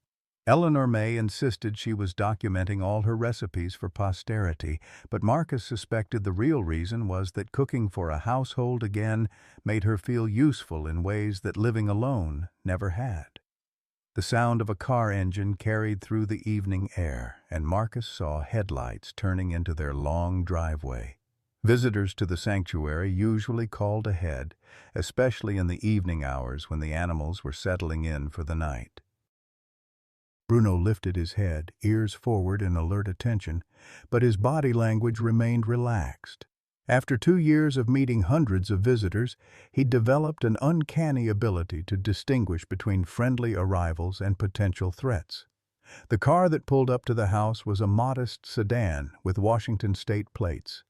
Eleanor May insisted she was documenting all her recipes for posterity, but Marcus suspected the real reason was that cooking for a household again made her feel useful in ways that living alone never had. The sound of a car engine carried through the evening air, and Marcus saw headlights turning into their long driveway. Visitors to the sanctuary usually called ahead, especially in the evening hours when the animals were settling in for the night. Bruno lifted his head, ears forward in alert attention, but his body language remained relaxed. After 2 years of meeting hundreds of visitors, he'd developed an uncanny ability to distinguish between friendly arrivals and potential threats. The car that pulled up to the house was a modest sedan with Washington state plates.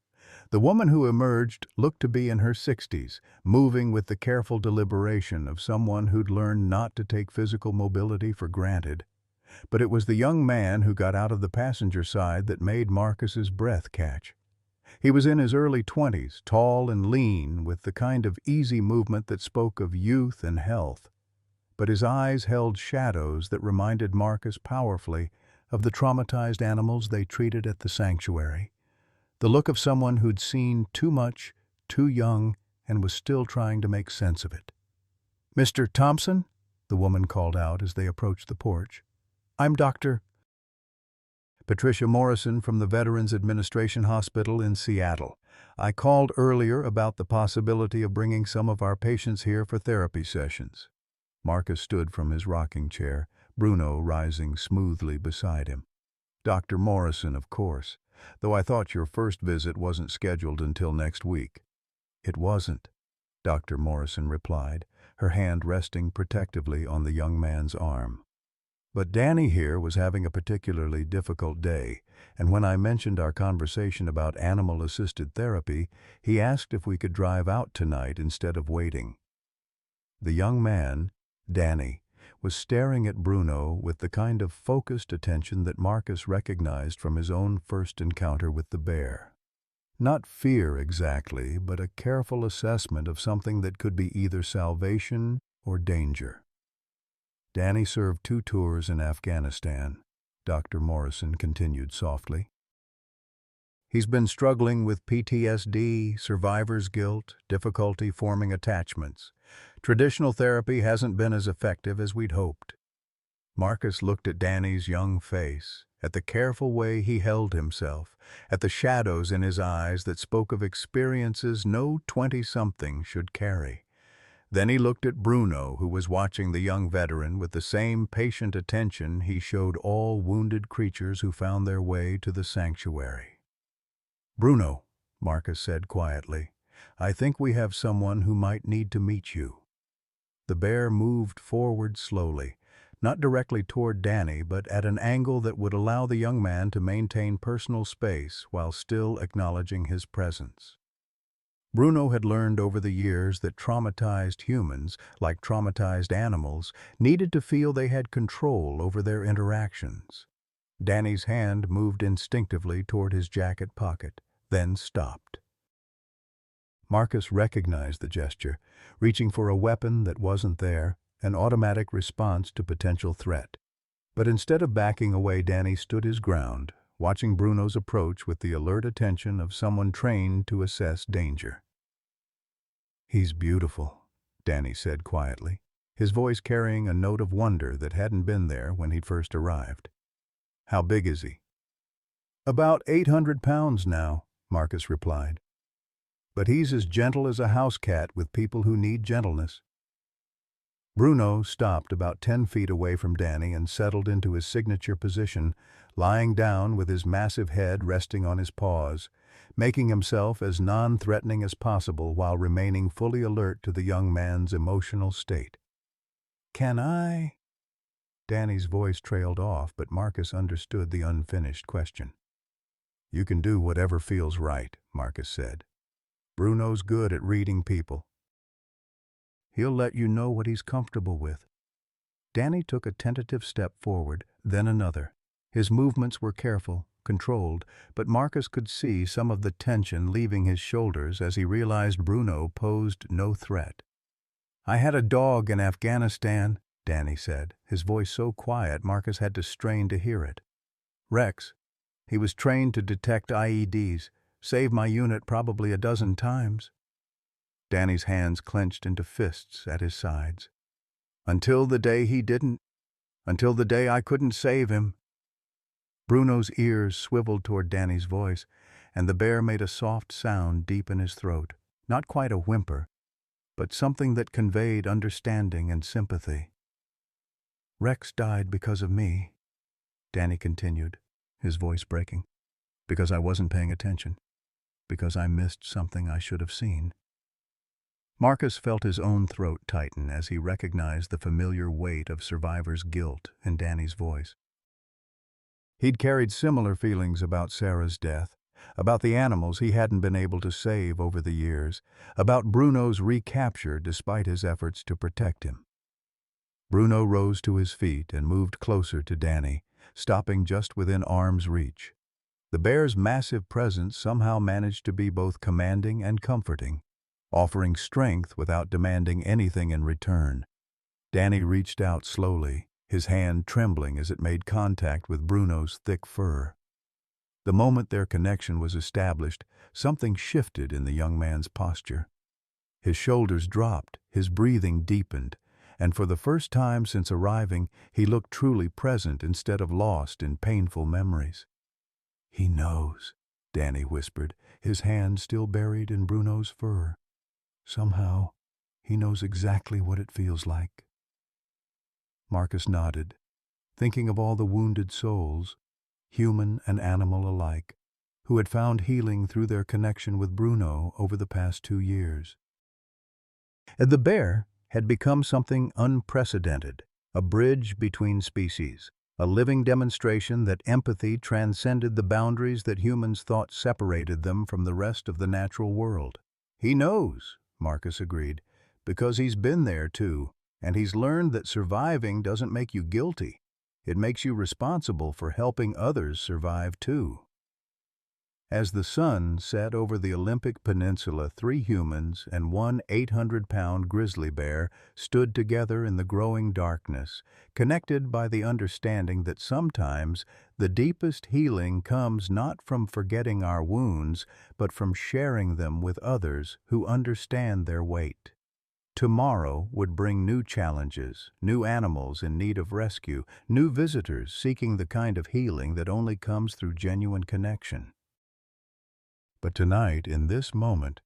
The woman who emerged looked to be in her 60s, moving with the careful deliberation of someone who'd learned not to take physical mobility for granted. But it was the young man who got out of the passenger side that made Marcus's breath catch. He was in his early 20s, tall and lean, with the kind of easy movement that spoke of youth and health. But his eyes held shadows that reminded Marcus powerfully of the traumatized animals they treated at the sanctuary. The look of someone who'd seen too much, too young, and was still trying to make sense of it. "Mr. Thompson?" the woman called out as they approached the porch. "I'm Dr. Patricia Morrison from the Veterans Administration Hospital in Seattle. I called earlier about the possibility of bringing some of our patients here for therapy sessions." Marcus stood from his rocking chair, Bruno rising smoothly beside him. "Dr. Morrison, of course, though I thought your first visit wasn't scheduled until next week." "It wasn't," Dr. Morrison replied, her hand resting protectively on the young man's arm. "But Danny here was having a particularly difficult day, and when I mentioned our conversation about animal-assisted therapy, he asked if we could drive out tonight instead of waiting." The young man, Danny, was staring at Bruno with the kind of focused attention that Marcus recognized from his own first encounter with the bear. Not fear exactly, but a careful assessment of something that could be either salvation or danger. "Danny served 2 tours in Afghanistan," Dr. Morrison continued softly. "He's been struggling with PTSD, survivor's guilt, difficulty forming attachments. Traditional therapy hasn't been as effective as we'd hoped." Marcus looked at Danny's young face, at the careful way he held himself, at the shadows in his eyes that spoke of experiences no 20-something should carry. Then he looked at Bruno, who was watching the young veteran with the same patient attention he showed all wounded creatures who found their way to the sanctuary. "Bruno," Marcus said quietly, "I think we have someone who might need to meet you." The bear moved forward slowly, not directly toward Danny, but at an angle that would allow the young man to maintain personal space while still acknowledging his presence. Bruno had learned over the years that traumatized humans, like traumatized animals, needed to feel they had control over their interactions. Danny's hand moved instinctively toward his jacket pocket, then stopped. Marcus recognized the gesture, reaching for a weapon that wasn't there, an automatic response to potential threat. But instead of backing away, Danny stood his ground, watching Bruno's approach with the alert attention of someone trained to assess danger. "He's beautiful," Danny said quietly, his voice carrying a note of wonder that hadn't been there when he'd first arrived. "How big is he?" "About 800 pounds now," Marcus replied. "But he's as gentle as a house cat with people who need gentleness." Bruno stopped about 10 feet away from Danny and settled into his signature position, lying down with his massive head resting on his paws, making himself as non-threatening as possible while remaining fully alert to the young man's emotional state. "Can I?" Danny's voice trailed off, but Marcus understood the unfinished question. "You can do whatever feels right," Marcus said. "Bruno's good at reading people. He'll let you know what he's comfortable with." Danny took a tentative step forward, then another. His movements were careful, controlled, but Marcus could see some of the tension leaving his shoulders as he realized Bruno posed no threat. "I had a dog in Afghanistan," Danny said, his voice so quiet Marcus had to strain to hear it. "Rex. He was trained to detect IEDs, saved my unit probably a dozen times." Danny's hands clenched into fists at his sides. "Until the day he didn't. Until the day I couldn't save him." Bruno's ears swiveled toward Danny's voice, and the bear made a soft sound deep in his throat. Not quite a whimper, but something that conveyed understanding and sympathy. "Rex died because of me," Danny continued, his voice breaking. "Because I wasn't paying attention. Because I missed something I should have seen." Marcus felt his own throat tighten as he recognized the familiar weight of survivor's guilt in Danny's voice. He'd carried similar feelings about Sarah's death, about the animals he hadn't been able to save over the years, about Bruno's recapture despite his efforts to protect him. Bruno rose to his feet and moved closer to Danny, stopping just within arm's reach. The bear's massive presence somehow managed to be both commanding and comforting, offering strength without demanding anything in return. Danny reached out slowly, his hand trembling as it made contact with Bruno's thick fur. The moment their connection was established, something shifted in the young man's posture. His shoulders dropped, his breathing deepened, and for the first time since arriving, he looked truly present instead of lost in painful memories. "He knows," Danny whispered, his hand still buried in Bruno's fur. "Somehow, he knows exactly what it feels like." Marcus nodded, thinking of all the wounded souls, human and animal alike, who had found healing through their connection with Bruno over the past 2 years. The bear had become something unprecedented, a bridge between species, a living demonstration that empathy transcended the boundaries that humans thought separated them from the rest of the natural world. "He knows," Marcus agreed, "because he's been there too, and he's learned that surviving doesn't make you guilty. It makes you responsible for helping others survive too." As the sun set over the Olympic Peninsula, 3 humans and 1 800-pound grizzly bear stood together in the growing darkness, connected by the understanding that sometimes the deepest healing comes not from forgetting our wounds, but from sharing them with others who understand their weight. Tomorrow would bring new challenges, new animals in need of rescue, new visitors seeking the kind of healing that only comes through genuine connection. But tonight, in this moment,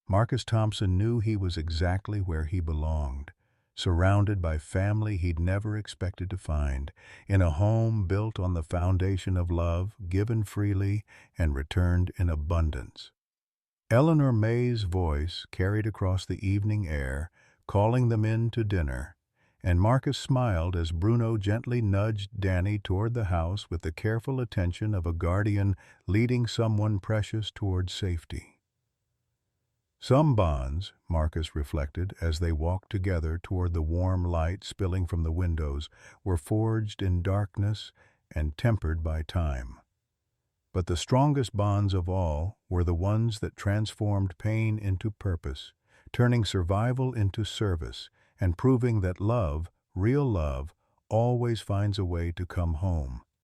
Marcus Thompson knew he was exactly where he belonged, surrounded by family he'd never expected to find, in a home built on the foundation of love, given freely and returned in abundance. Eleanor May's voice carried across the evening air, calling them in to dinner, and Marcus smiled as Bruno gently nudged Danny toward the house with the careful attention of a guardian leading someone precious toward safety. Some bonds, Marcus reflected as they walked together toward the warm light spilling from the windows, were forged in darkness and tempered by time. But the strongest bonds of all were the ones that transformed pain into purpose, turning survival into service, and proving that love, real love, always finds a way to come home.